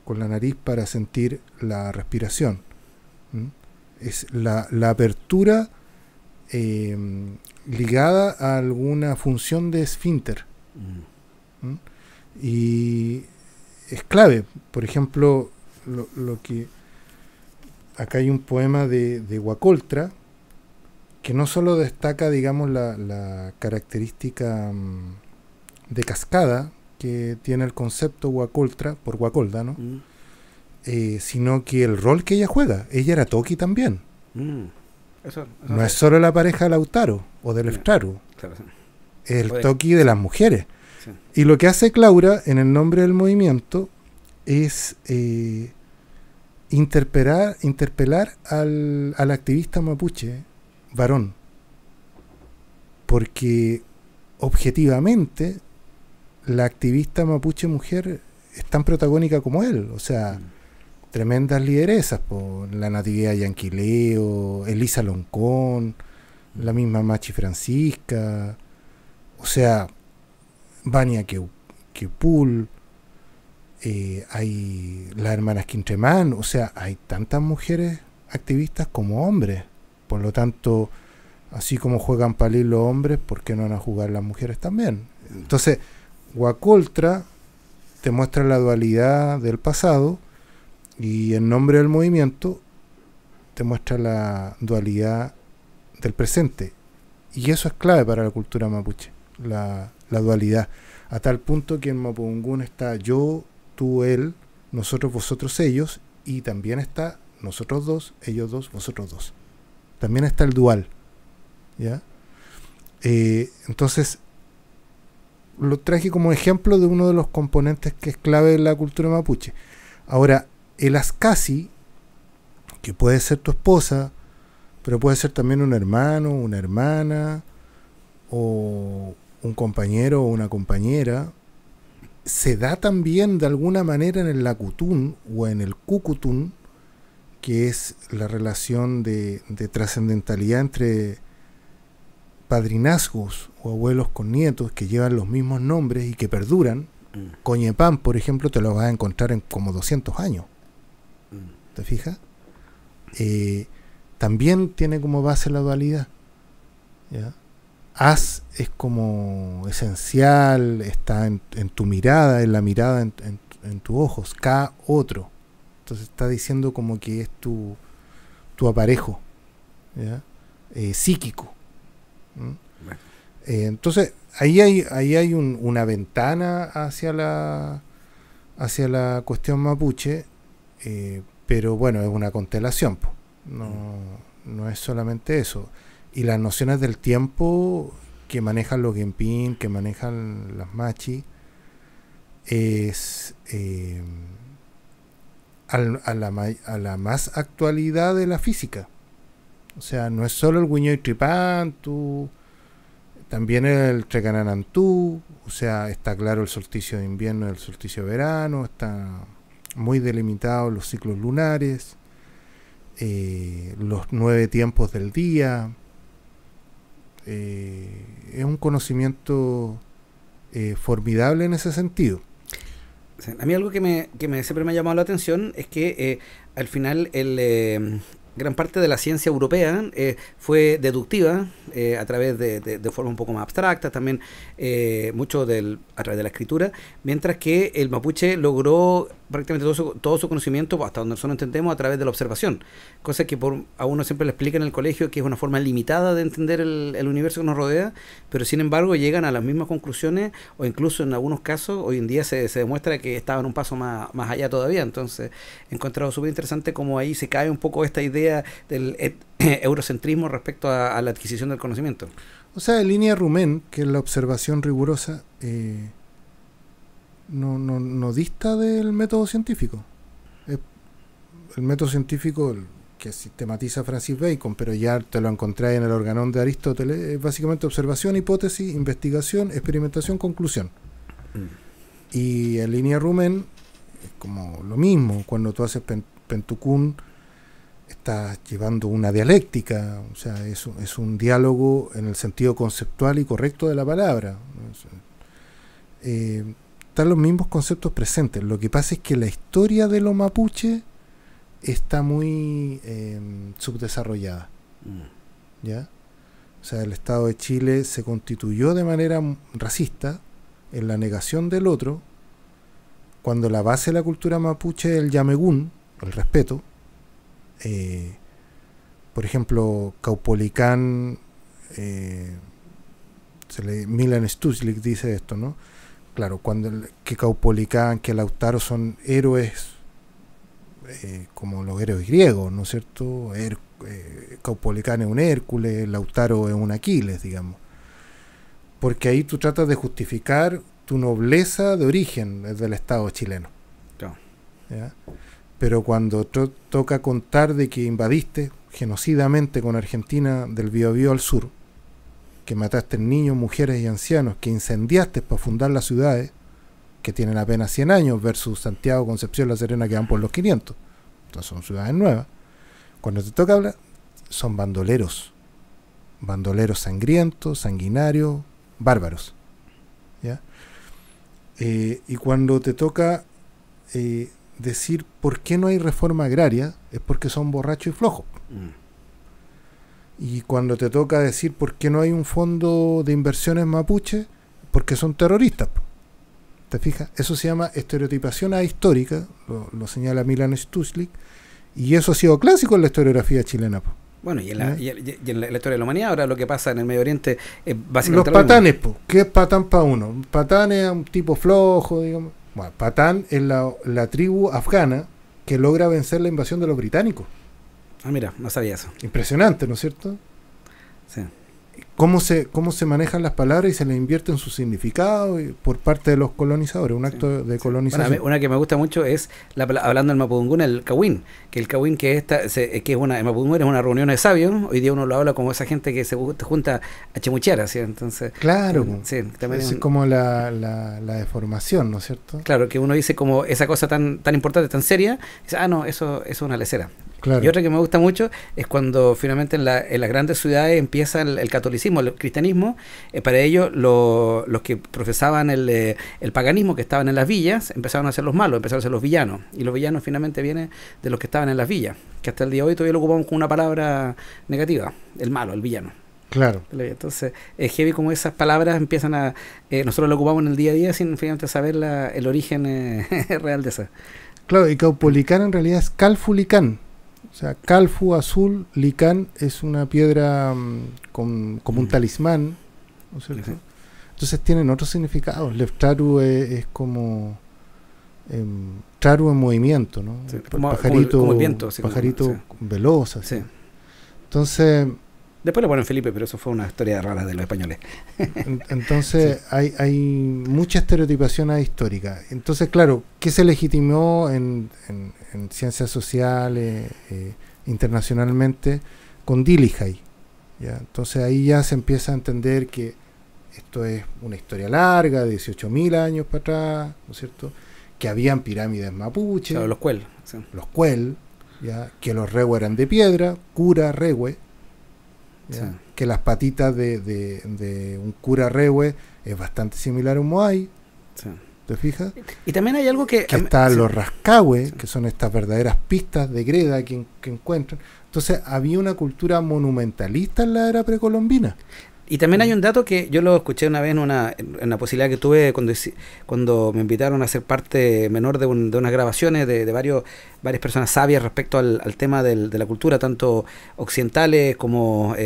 [SPEAKER 1] con la nariz para sentir la respiración. Es la apertura ligada a alguna función de esfínter. Y es clave. Por ejemplo, lo que acá hay un poema de Guacoltra que no solo destaca, digamos, la característica de cascada que tiene el concepto Guacoltra por Guacolda, ¿no? Sino que el rol que ella juega. Ella era Toki también. Eso no es solo la pareja de Lautaro o del Eftraru. Claro, sí. Es el Toki de las mujeres. Sí. Y lo que hace Claura en el nombre del movimiento es interpelar al activista mapuche varón, porque objetivamente la activista mapuche mujer es tan protagónica como él, o sea, tremendas lideresas, por la Natividad Yanquileo, Elisa Loncón, la misma Machi Francisca, o sea, Vania Quepul, hay las hermanas Quintremán, o sea, hay tantas mujeres activistas como hombres. Por lo tanto, así como juegan palín los hombres, ¿por qué no van a jugar las mujeres también? Entonces, Guacoltra te muestra la dualidad del pasado y en nombre del movimiento te muestra la dualidad del presente. Y eso es clave para la cultura mapuche, la dualidad. A tal punto que en Mapudungún está yo, tú, él, nosotros, vosotros, ellos, y también está nosotros dos, ellos dos, vosotros dos. También está el dual, ¿ya? Entonces, lo traje como ejemplo de uno de los componentes que es clave en la cultura mapuche. Ahora, el ascasi, que puede ser tu esposa, pero puede ser también un hermano, una hermana, o un compañero o una compañera, se da también de alguna manera en el lacutún o en el cucutún, que es la relación de trascendentalidad entre padrinazgos o abuelos con nietos que llevan los mismos nombres y que perduran. Coñepán, por ejemplo, te lo vas a encontrar en como 200 años. ¿Te fijas? También tiene como base la dualidad, ¿ya? As es como esencial, está en tu mirada, en la mirada, en tus ojos. K, otro. Entonces está diciendo como que es tu aparejo, ¿ya? Psíquico. Bueno. Entonces ahí hay una ventana hacia la cuestión mapuche, pero bueno, es una constelación, no es solamente eso. Y las nociones del tiempo que manejan los Genpín, que manejan las Machi, es a la más actualidad de la física. O sea, no es solo el Huiñoy Tripantu, también el Trecananantú, o sea, está claro el solsticio de invierno y el solsticio de verano, está muy delimitados los ciclos lunares, los 9 tiempos del día. Es un conocimiento formidable en ese sentido.
[SPEAKER 2] A mí algo que siempre me ha llamado la atención es que al final gran parte de la ciencia europea fue deductiva a través de forma un poco más abstracta, también mucho a través de la escritura, mientras que el mapuche logró prácticamente todo su conocimiento, hasta donde nosotros entendemos, a través de la observación, cosa que a uno siempre le explica en el colegio que es una forma limitada de entender el universo que nos rodea, pero sin embargo llegan a las mismas conclusiones, o incluso en algunos casos hoy en día se demuestra que estaban un paso más allá todavía. Entonces he encontrado súper interesante cómo ahí se cae un poco esta idea del eurocentrismo respecto a la adquisición del conocimiento.
[SPEAKER 1] O sea, en línea Rumen, que es la observación rigurosa, no dista del método científico. El método científico que sistematiza Francis Bacon, pero ya te lo encontré en el Organón de Aristóteles, es básicamente observación, hipótesis, investigación, experimentación, conclusión. Y en línea Rumen es como lo mismo. Cuando tú haces Pentucún, estás llevando una dialéctica, o sea, es un diálogo en el sentido conceptual y correcto de la palabra. Están los mismos conceptos presentes. Lo que pasa es que la historia de los mapuche está muy subdesarrollada, ¿ya? O sea, el Estado de Chile se constituyó de manera racista en la negación del otro, cuando la base de la cultura mapuche es el yamegún, el respeto. Por ejemplo, Caupolicán, Milan Stutzlik dice esto, ¿no? Claro, que Caupolicán, que Lautaro son héroes como los héroes griegos, ¿no es cierto? Caupolicán es un Hércules, Lautaro es un Aquiles, digamos. Porque ahí tú tratas de justificar tu nobleza de origen del Estado chileno. ¿Ya? Pero cuando toca contar de que invadiste genocidamente con Argentina del Biobío al sur, que mataste niños, mujeres y ancianos, que incendiaste para fundar las ciudades, que tienen apenas 100 años, versus Santiago, Concepción, La Serena, que van por los 500. Entonces son ciudades nuevas. Cuando te toca hablar, son bandoleros. Bandoleros sangrientos, sanguinarios, bárbaros. ¿Ya? Y cuando te toca decir por qué no hay reforma agraria es porque son borrachos y flojos. Y cuando te toca decir por qué no hay un fondo de inversiones mapuche, porque son terroristas. ¿Te fijas? Eso se llama estereotipación ahistórica, lo señala Milan Stutzlik, y eso ha sido clásico en la historiografía chilena.
[SPEAKER 2] Bueno, y en la historia de la humanidad, ahora lo que pasa en el Medio Oriente es básicamente
[SPEAKER 1] los patanes, ¿qué es patán para uno? Un patán es un tipo flojo, digamos. Bueno, patán es la tribu afgana que logra vencer la invasión de los británicos.
[SPEAKER 2] Ah, mira, no sabía eso.
[SPEAKER 1] Impresionante, ¿no es cierto?
[SPEAKER 2] Sí.
[SPEAKER 1] Cómo se manejan las palabras y se les invierte en su significado por parte de los colonizadores, un acto de colonización.
[SPEAKER 2] Bueno, una que me gusta mucho es, hablando del Mapudungún, el Cawin, que el Cawin que es una, el Mapudungún es una reunión de sabios, hoy día uno lo habla como esa gente que se junta a chemuchear, así, entonces...
[SPEAKER 1] Claro,
[SPEAKER 2] sí, también
[SPEAKER 1] es como la deformación, ¿no es cierto?
[SPEAKER 2] Claro, que uno dice como esa cosa tan importante, tan seria, dice, no, eso es una lecera.
[SPEAKER 1] Claro.
[SPEAKER 2] Y otra que me gusta mucho es cuando finalmente en las grandes ciudades empieza el catolicismo, el cristianismo. Para ellos los que profesaban el paganismo, que estaban en las villas, empezaron a ser los malos, empezaron a ser los villanos. Y los villanos finalmente vienen de los que estaban en las villas, que hasta el día de hoy todavía lo ocupamos como una palabra negativa, el malo, el villano.
[SPEAKER 1] Claro.
[SPEAKER 2] Entonces es heavy como esas palabras empiezan a... nosotros lo ocupamos en el día a día sin finalmente saber el origen real de esa.
[SPEAKER 1] Claro, y Caupolicán en realidad es Calfulicán. O sea, Calfu, azul, licán es una piedra como un talismán, ¿no es cierto? Entonces tienen otros significados. Leftraru es como traru en movimiento, ¿no?
[SPEAKER 2] Sí,
[SPEAKER 1] pajarito,
[SPEAKER 2] como el viento, sí,
[SPEAKER 1] pajarito veloz, así.
[SPEAKER 2] Sí.
[SPEAKER 1] Entonces...
[SPEAKER 2] Después le ponen Felipe, pero eso fue una historia rara de los españoles.
[SPEAKER 1] Entonces sí. hay mucha estereotipación histórica. Entonces, claro, ¿qué se legitimó en ciencias sociales internacionalmente? Con Dilthey, ¿ya? Entonces ahí ya se empieza a entender que esto es una historia larga, de 18.000 años para atrás, ¿no es cierto? Que habían pirámides mapuche.
[SPEAKER 2] Claro, los cuel. Sí.
[SPEAKER 1] Los cuel, ¿ya? Que los rehues eran de piedra, cura rehue. Sí. Que las patitas de un cura rehue es bastante similar a un moai. Sí. ¿Te fijas?
[SPEAKER 2] Y también hay algo que
[SPEAKER 1] están sí. Los rascahues, que son estas verdaderas pistas de greda que encuentran. Entonces había una cultura monumentalista en la era precolombina.
[SPEAKER 2] Y también hay un dato que yo lo escuché una vez en una posibilidad que tuve cuando me invitaron a ser parte menor de unas grabaciones de varias personas sabias respecto al tema de la cultura, tanto occidentales como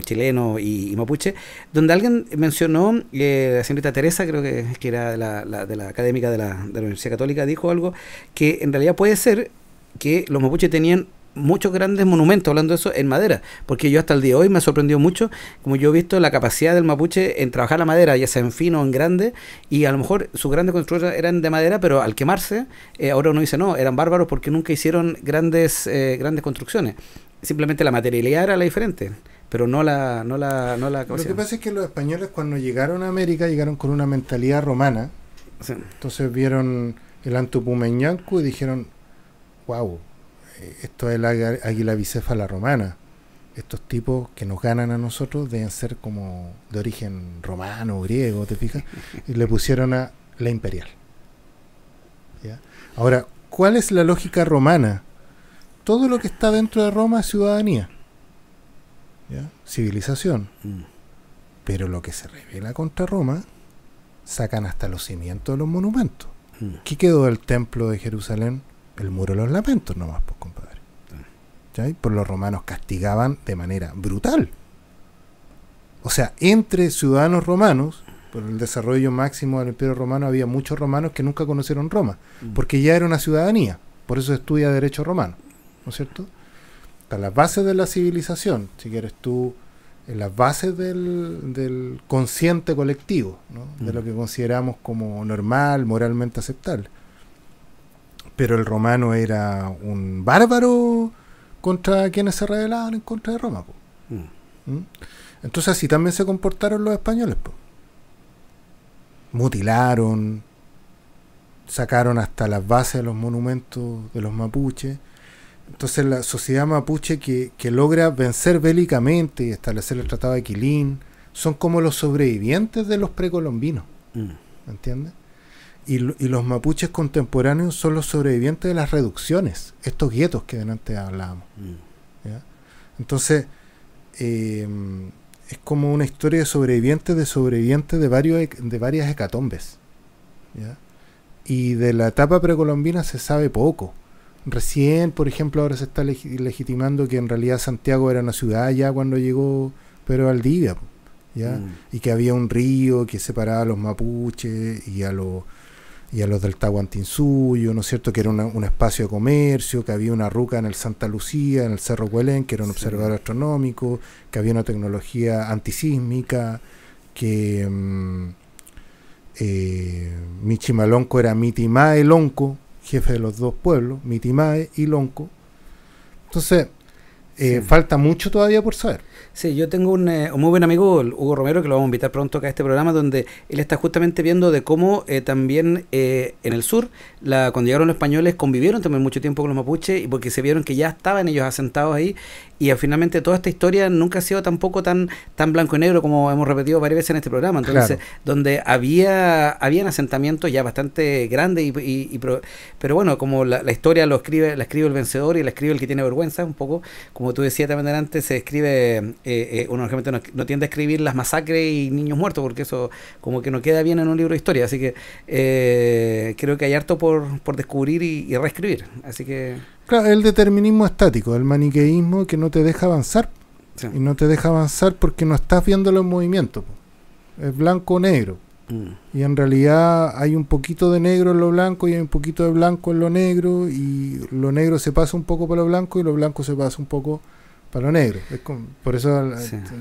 [SPEAKER 2] chilenos y mapuche, donde alguien mencionó, la señorita Teresa, creo que era de la académica de la Universidad Católica, dijo algo que en realidad puede ser que los mapuches tenían muchos grandes monumentos, hablando de eso, en madera, porque yo hasta el día de hoy me sorprendió mucho, como yo he visto la capacidad del mapuche en trabajar la madera, ya sea en fino o en grande, y a lo mejor sus grandes construcciones eran de madera, pero al quemarse, ahora uno dice, no, eran bárbaros porque nunca hicieron grandes construcciones, simplemente la materialidad era la diferente, pero no la
[SPEAKER 1] Lo que pasa es que los españoles cuando llegaron a América, llegaron con una mentalidad romana, sí. Entonces vieron el Antupumeñanco y dijeron, wow, esto es la águila bicéfala romana. Estos tipos que nos ganan a nosotros deben ser como de origen romano, griego, ¿te fijas? Y le pusieron a la imperial. ¿Ya? Ahora, ¿cuál es la lógica romana? Todo lo que está dentro de Roma es ciudadanía, ¿ya? Civilización. Pero lo que se revela contra Roma, sacan hasta los cimientos de los monumentos. ¿Qué quedó del templo de Jerusalén? El muro de los lamentos nomás, pues, compadre. ¿Sí? Por los romanos castigaban de manera brutal. O sea, entre ciudadanos romanos, por el desarrollo máximo del Imperio Romano, había muchos romanos que nunca conocieron Roma, porque ya era una ciudadanía. Por eso estudia derecho romano, ¿no es cierto? Hasta las bases de la civilización, si quieres tú, en las bases del consciente colectivo, ¿no? De lo que consideramos como normal, moralmente aceptable. Pero el romano era un bárbaro contra quienes se rebelaban en contra de Roma. Entonces así también se comportaron los españoles. Mutilaron, sacaron hasta las bases de los monumentos de los mapuches. Entonces la sociedad mapuche que logra vencer bélicamente y establecer el Tratado de Quilín, son como los sobrevivientes de los precolombinos. ¿Me entiendes? y los mapuches contemporáneos son los sobrevivientes de las reducciones, estos guetos que antes hablábamos. ¿Ya? Entonces, es como una historia de sobrevivientes de varias hecatombes. ¿Ya? Y de la etapa precolombina se sabe poco. Recién, por ejemplo, ahora se está legitimando que en realidad Santiago era una ciudad ya cuando llegó Pedro Valdivia, ¿ya? Y que había un río que separaba a los mapuches y a los del Tahuantinsuyo, ¿no es cierto? Que era un espacio de comercio, que había una ruca en el Santa Lucía, en el Cerro Cuelén, que era un observador astronómico, que había una tecnología antisísmica, que Michimalonco era Mitimae Lonco, jefe de los dos pueblos, Mitimae y Lonco. Entonces, falta mucho todavía por saber.
[SPEAKER 2] Sí, yo tengo un muy buen amigo, Hugo Romero, que lo vamos a invitar pronto acá a este programa, donde él está justamente viendo de cómo también en el sur, cuando llegaron los españoles, convivieron también mucho tiempo con los mapuches, y porque se vieron que ya estaban ellos asentados ahí, y finalmente toda esta historia nunca ha sido tampoco tan blanco y negro como hemos repetido varias veces en este programa. Entonces, donde habían asentamientos ya bastante grandes, pero bueno, como la historia la escribe el vencedor y la escribe el que tiene vergüenza, un poco, como tú decías también antes, se escribe... uno realmente no tiende a escribir las masacres y niños muertos, porque eso como que no queda bien en un libro de historia, así que creo que hay harto por descubrir y reescribir, así que...
[SPEAKER 1] Claro, el determinismo estático, el maniqueísmo que no te deja avanzar, y no te deja avanzar porque no estás viéndolo en movimiento, es blanco o negro, y en realidad hay un poquito de negro en lo blanco y hay un poquito de blanco en lo negro, y lo negro se pasa un poco para lo blanco y lo blanco se pasa un poco para lo negro. Por eso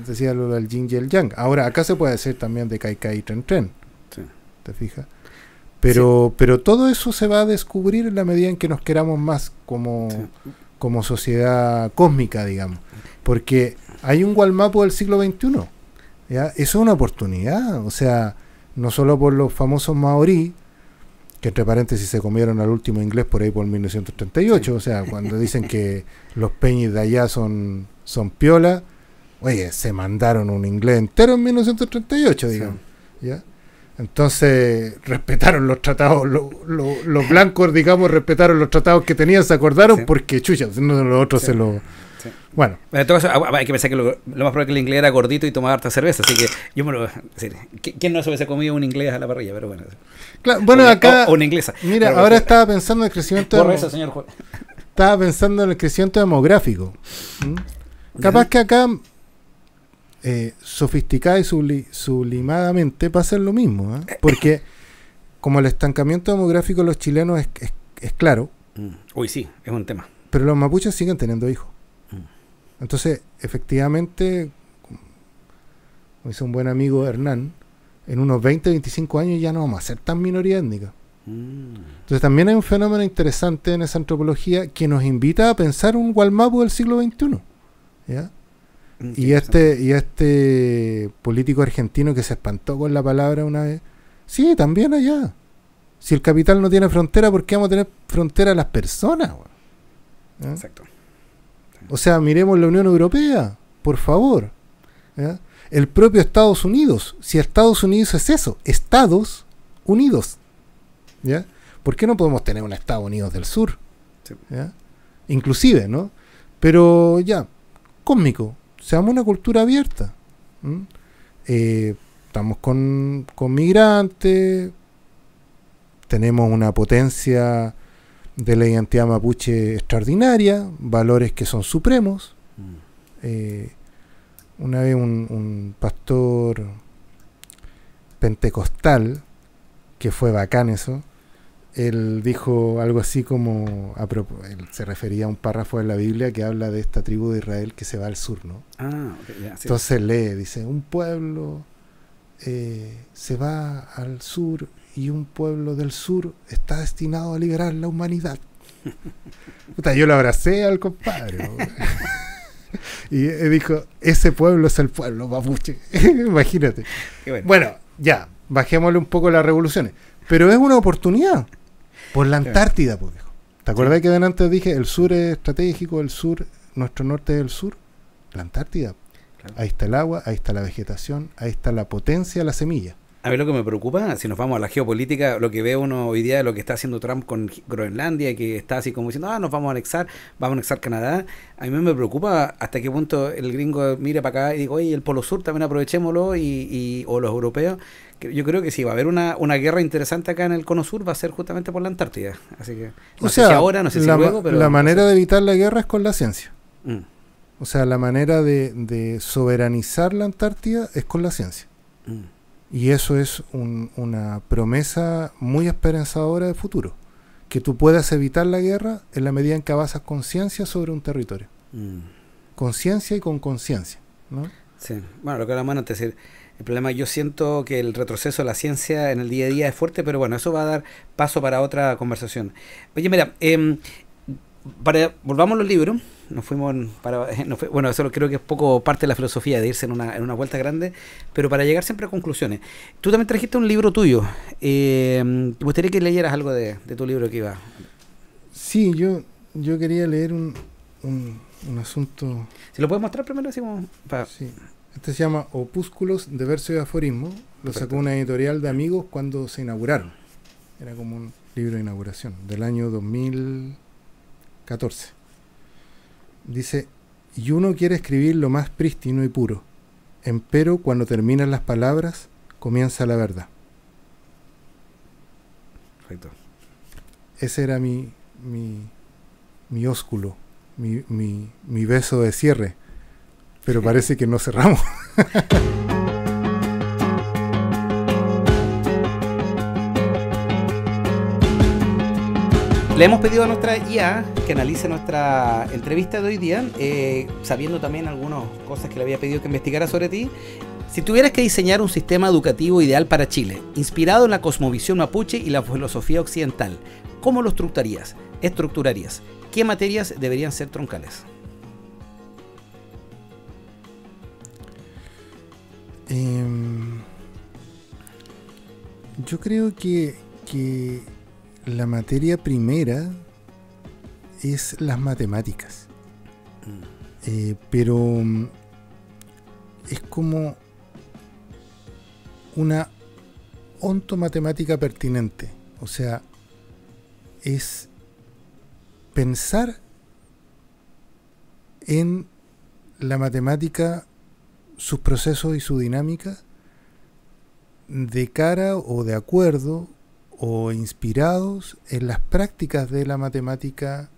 [SPEAKER 1] decía lo del yin y el yang. Ahora, acá se puede decir también de kai kai y tren tren. ¿Te fijas? Pero todo eso se va a descubrir en la medida en que nos queramos más como sociedad cósmica, digamos. Porque hay un Gualmapu del siglo XXI. ¿Ya? Eso es una oportunidad. O sea, no solo por los famosos maorí, que entre paréntesis se comieron al último inglés por ahí por 1938, o sea, cuando dicen que los peñis de allá son piola, oye, se mandaron un inglés entero en 1938, digamos, ¿ya? Entonces, respetaron los tratados, los blancos, digamos, respetaron los tratados que tenían, se acordaron, porque chucha, los otros se lo... Bueno,
[SPEAKER 2] en todo caso, hay que pensar que lo más probable es que el inglés era gordito y tomaba harta cerveza, así que yo me lo... ¿Quién no se hubiese comido un inglés a la parrilla? Pero bueno,
[SPEAKER 1] claro, bueno, acá...
[SPEAKER 2] O una inglesa.
[SPEAKER 1] Mira, pero, ahora estaba pensando en el crecimiento...
[SPEAKER 2] eso, señor juez.
[SPEAKER 1] Estaba pensando en el crecimiento demográfico. Capaz que acá, sofisticada y sublimadamente, pasa lo mismo, porque como el estancamiento demográfico de los chilenos es claro.
[SPEAKER 2] Uy, sí, es un tema.
[SPEAKER 1] Pero los mapuches siguen teniendo hijos. Entonces, efectivamente, como dice un buen amigo Hernán, en unos 20, 25 años ya no vamos a ser tan minoría étnica. Entonces también hay un fenómeno interesante en esa antropología que nos invita a pensar un Gualmapu del siglo XXI. ¿Ya? Y este político argentino que se espantó con la palabra una vez, sí, también allá. Si el capital no tiene frontera, ¿por qué vamos a tener frontera las personas? ¿Ya?
[SPEAKER 2] Exacto.
[SPEAKER 1] O sea, miremos la Unión Europea, por favor. ¿Ya? El propio Estados Unidos. Si Estados Unidos es eso, Estados Unidos. ¿Ya? ¿Por qué no podemos tener un Estados Unidos del Sur? ¿Ya? Inclusive, ¿no? Pero ya, cósmico. Seamos una cultura abierta. Estamos con migrantes. Tenemos una potencia de la identidad mapuche extraordinaria, valores que son supremos. Una vez un pastor pentecostal, que fue bacán eso, él dijo algo así como, él se refería a un párrafo de la Biblia que habla de esta tribu de Israel que se va al sur, ¿no?
[SPEAKER 2] Okay, yeah, sí.
[SPEAKER 1] Entonces lee, dice, un pueblo se va al sur y un pueblo del sur está destinado a liberar la humanidad. Puta, yo lo abracé al compadre. Y dijo, ese pueblo es el pueblo mapuche. Imagínate. Bueno, ya, bajémosle un poco las revoluciones. Pero es una oportunidad. Por la Antártida, pues, viejo. ¿Te acuerdas que antes dije, el sur es estratégico, el sur, nuestro norte es el sur? La Antártida. Claro. Ahí está el agua, ahí está la vegetación, ahí está la potencia de la semilla.
[SPEAKER 2] A mí lo que me preocupa, si nos vamos a la geopolítica, lo que ve uno hoy día de lo que está haciendo Trump con Groenlandia, que está así como diciendo, nos vamos a anexar Canadá. A mí me preocupa hasta qué punto el gringo mire para acá y diga, oye, el Polo Sur también aprovechémoslo, o los europeos. Yo creo que si va a haber una guerra interesante acá en el Cono Sur, va a ser justamente por la Antártida. Así que no sé si ahora, no sé si luego, pero...
[SPEAKER 1] La manera de evitar la guerra es con la ciencia.
[SPEAKER 2] Mm.
[SPEAKER 1] O sea, la manera de soberanizar la Antártida es con la ciencia.
[SPEAKER 2] Mm.
[SPEAKER 1] Y eso es una promesa muy esperanzadora de futuro. Que tú puedas evitar la guerra en la medida en que avanzas conciencia sobre un territorio. Conciencia y con conciencia, ¿no?
[SPEAKER 2] Sí, bueno, lo que hablamos antes, el problema, yo siento que el retroceso de la ciencia en el día a día es fuerte, pero bueno, eso va a dar paso para otra conversación. Oye, mira, volvamos a los libros. Bueno, eso creo que es poco parte de la filosofía de irse en una vuelta grande, pero para llegar siempre a conclusiones. Tú también trajiste un libro tuyo. Me gustaría que leyeras algo de tu libro que iba.
[SPEAKER 1] Sí, yo quería leer un asunto.
[SPEAKER 2] Si lo puedes mostrar primero, así como
[SPEAKER 1] Sí. Este se llama Opúsculos de verso y aforismo. Lo sacó una editorial de amigos cuando se inauguraron. Era como un libro de inauguración del año 2014. Dice: y uno quiere escribir lo más prístino y puro, empero cuando terminan las palabras comienza la verdad.
[SPEAKER 2] Perfecto.
[SPEAKER 1] Ese era mi ósculo, mi beso de cierre, pero parece que no cerramos.
[SPEAKER 2] Le hemos pedido a nuestra IA que analice nuestra entrevista de hoy día, sabiendo también algunas cosas que le había pedido que investigara sobre ti. Si tuvieras que diseñar un sistema educativo ideal para Chile, inspirado en la cosmovisión mapuche y la filosofía occidental, ¿cómo lo estructurarías? ¿Qué materias deberían ser troncales?
[SPEAKER 1] Yo creo que la materia primera es las matemáticas. Pero es como una ontomatemática pertinente. O sea, es pensar en la matemática, sus procesos y su dinámica de cara o de acuerdo o inspirados en las prácticas de la matemática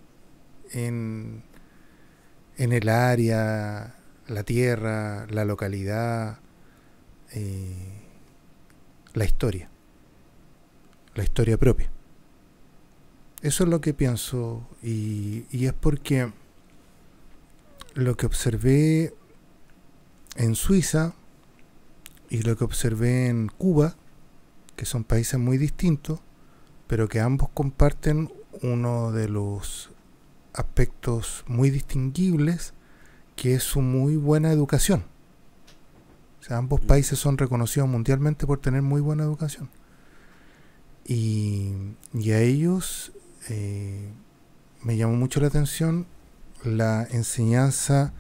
[SPEAKER 1] en el área, la tierra, la localidad, la historia propia. Eso es lo que pienso, y es porque lo que observé en Suiza y lo que observé en Cuba, que son países muy distintos, pero que ambos comparten uno de los aspectos muy distinguibles, que es su muy buena educación. O sea, ambos países son reconocidos mundialmente por tener muy buena educación. Y a ellos me llamó mucho la atención la enseñanza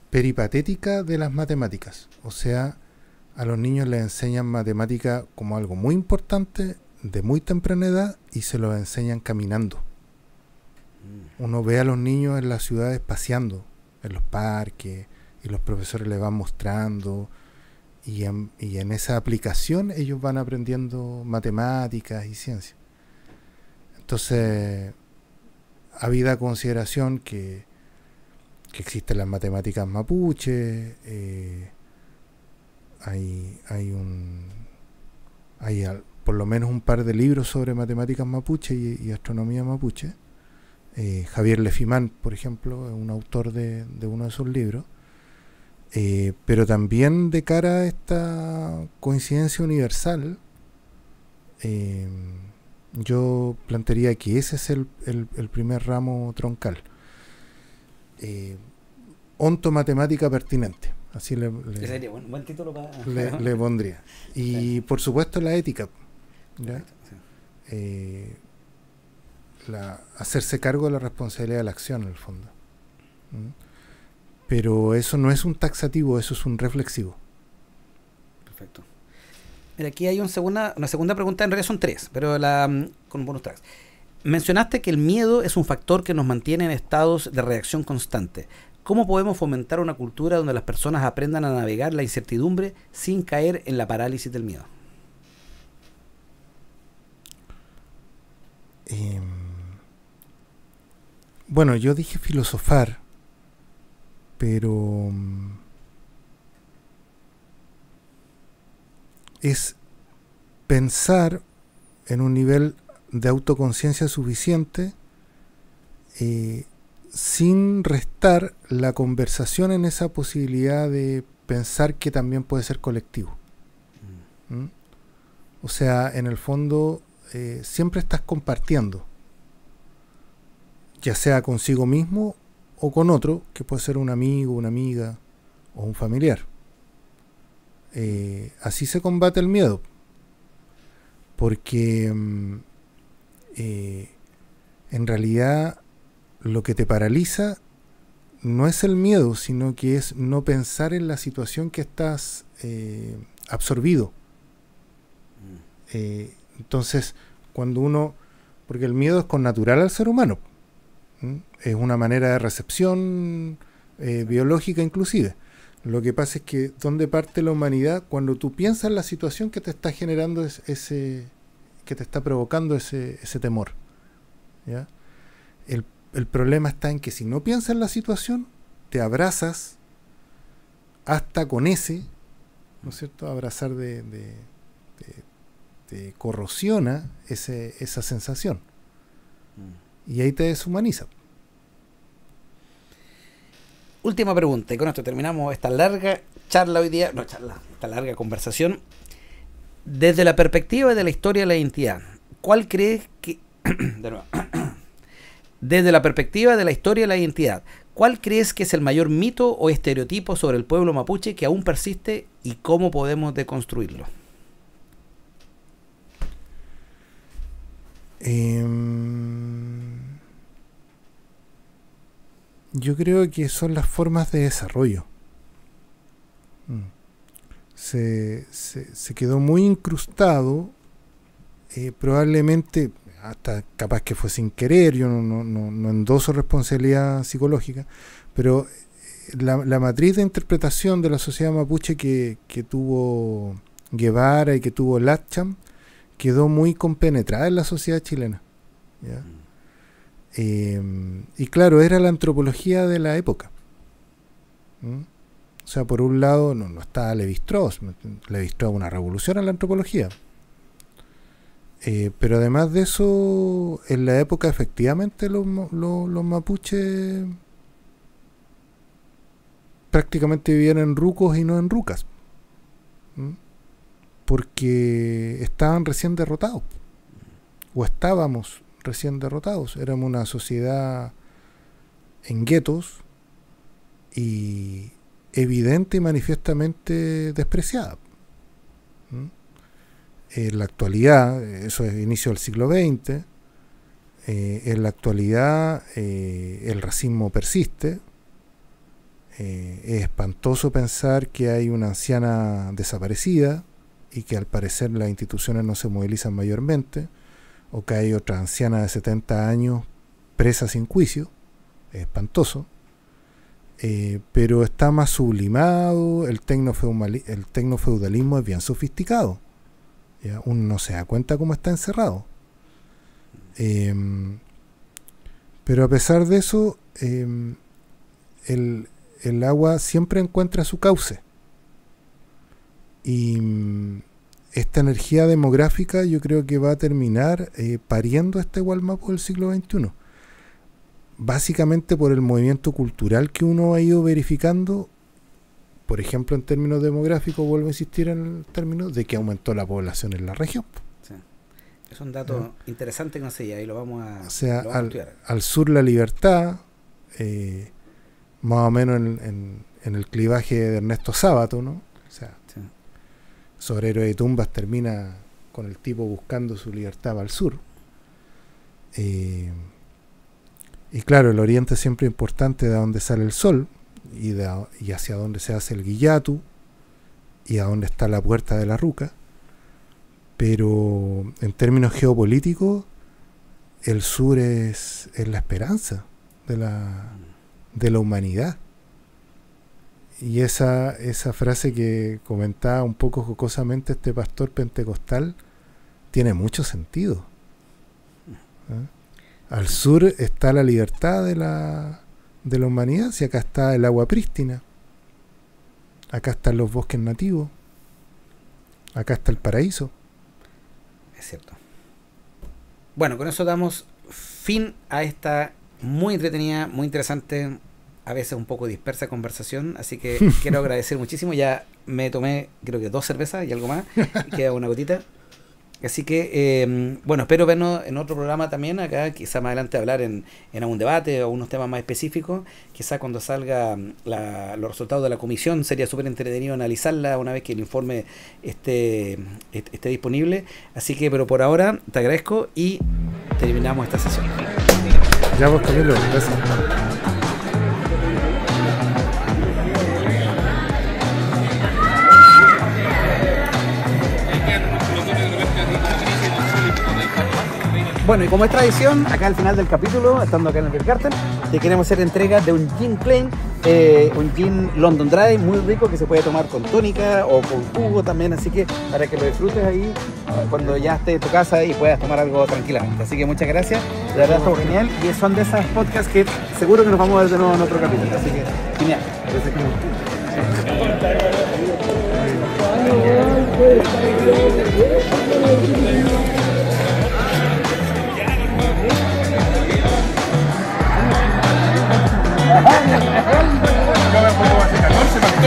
[SPEAKER 1] peripatética de las matemáticas. O sea, a los niños les enseñan matemática como algo muy importante de muy temprana edad y se lo enseñan caminando. Uno ve a los niños en las ciudades paseando, en los parques, y los profesores les van mostrando, y en esa aplicación ellos van aprendiendo matemáticas y ciencia. Entonces, habida consideración que existen las matemáticas mapuche, hay por lo menos un par de libros sobre matemáticas mapuche y astronomía mapuche. Javier Lefimán, por ejemplo, es un autor de uno de esos libros. Pero también de cara a esta coincidencia universal, yo plantearía que ese es el primer ramo troncal. Ontomatemática pertinente. Así
[SPEAKER 2] sería buen título para...
[SPEAKER 1] le pondría. Y sí, por supuesto la ética. ¿Ya? Sí. Hacerse cargo de la responsabilidad de la acción, en el fondo. Pero eso no es un taxativo, eso es un reflexivo.
[SPEAKER 2] Perfecto. Mira, aquí hay una segunda pregunta, en realidad son tres, pero con bonus tracks. Mencionaste que el miedo es un factor que nos mantiene en estados de reacción constante. ¿Cómo podemos fomentar una cultura donde las personas aprendan a navegar la incertidumbre sin caer en la parálisis del miedo?
[SPEAKER 1] Bueno, yo dije filosofar, pero es pensar en un nivel de autoconciencia suficiente sin restar la conversación en esa posibilidad de pensar que también puede ser colectivo. ¿Mm? O sea, en el fondo siempre estás compartiendo, ya sea consigo mismo o con otro, que puede ser un amigo, una amiga o un familiar. Así se combate el miedo, porque en realidad lo que te paraliza no es el miedo, sino que es no pensar en la situación que estás absorbido. Entonces, cuando uno, porque el miedo es connatural al ser humano, es una manera de recepción biológica inclusive. Lo que pasa es que ¿dónde parte la humanidad? Cuando tú piensas en la situación que te está generando que te está provocando ese temor, ¿ya? El problema está en que si no piensas en la situación, te abrazas hasta con ¿no es cierto? Abrazar te corrosiona esa sensación. Y ahí te deshumaniza.
[SPEAKER 2] Última pregunta, y con esto terminamos esta larga charla hoy día, esta larga conversación. Desde la perspectiva de la historia de la identidad, ¿cuál crees que... de nuevo. Desde la perspectiva de la historia de la identidad, ¿cuál crees que es el mayor mito o estereotipo sobre el pueblo mapuche que aún persiste y cómo podemos deconstruirlo?
[SPEAKER 1] Yo creo que son las formas de desarrollo. Se quedó muy incrustado, probablemente hasta capaz que fue sin querer, yo no endoso responsabilidad psicológica, pero la matriz de interpretación de la sociedad mapuche que tuvo Guevara y que tuvo Latcham quedó muy compenetrada en la sociedad chilena, ¿ya? Y claro, era la antropología de la época. O sea, por un lado no estaba Lévi-Strauss. Lévi-Strauss una revolución en la antropología. Pero además de eso, en la época efectivamente los mapuches prácticamente vivían en rucos y no en rucas. Porque estaban recién derrotados. O estábamos recién derrotados. Éramos una sociedad en guetos y evidente y manifiestamente despreciada. En la actualidad, eso es inicio del siglo XX, en la actualidad el racismo persiste. Es espantoso pensar que hay una anciana desaparecida y que al parecer las instituciones no se movilizan mayormente, o que hay otra anciana de 70 años presa sin juicio. Es espantoso. Pero está más sublimado, el tecnofeudalismo es bien sofisticado, ¿ya? Uno no se da cuenta cómo está encerrado. Pero a pesar de eso, el agua siempre encuentra su cauce. Y esta energía demográfica yo creo que va a terminar pariendo este Gualmapu del siglo XXI. Básicamente por el movimiento cultural que uno ha ido verificando, por ejemplo, en términos demográficos, vuelvo a insistir en el término de que aumentó la población en la región.
[SPEAKER 2] Sí. Es un dato interesante que no sé, y ahí lo vamos a,
[SPEAKER 1] o sea,
[SPEAKER 2] lo vamos a estudiar.
[SPEAKER 1] Al sur la libertad, más o menos en el clivaje de Ernesto Sábato, ¿no? O sea, sí. Sobre Héroe de Tumbas termina con el tipo buscando su libertad para el sur. Y claro, el oriente es siempre importante, de donde sale el sol y hacia donde se hace el Guillatu y a donde está la puerta de la Ruca. pero en términos geopolíticos, el sur es la esperanza de la humanidad. Y esa frase que comentaba un poco jocosamente este pastor pentecostal tiene mucho sentido. Al sur está la libertad de la humanidad, si acá está el agua prístina, acá están los bosques nativos, acá está el paraíso.
[SPEAKER 2] Es cierto. Bueno, con eso damos fin a esta muy entretenida, muy interesante, a veces un poco dispersa conversación, así que quiero agradecer muchísimo. Ya me tomé creo que 2 cervezas y algo más, y queda una gotita. Así que, bueno, espero vernos en otro programa también acá, quizá más adelante hablar en algún debate o unos temas más específicos. Quizá cuando salga los resultados de la comisión sería súper entretenido analizarla una vez que el informe esté disponible. Así que, pero por ahora te agradezco y terminamos esta sesión.
[SPEAKER 1] Ya vos, Camilo, gracias.
[SPEAKER 2] Bueno, y como es tradición, acá al final del capítulo, estando acá en el Beer Garden, te queremos hacer entrega de un Gin Plain, un Gin London Dry muy rico que se puede tomar con tónica o con jugo también, así que para que lo disfrutes ahí cuando ya estés en tu casa y puedas tomar algo tranquilamente. Así que muchas gracias, de verdad estuvo genial, y son de esas podcasts que seguro que nos vamos a ver de nuevo en otro capítulo, así que genial. Yo me pongo hace 14 para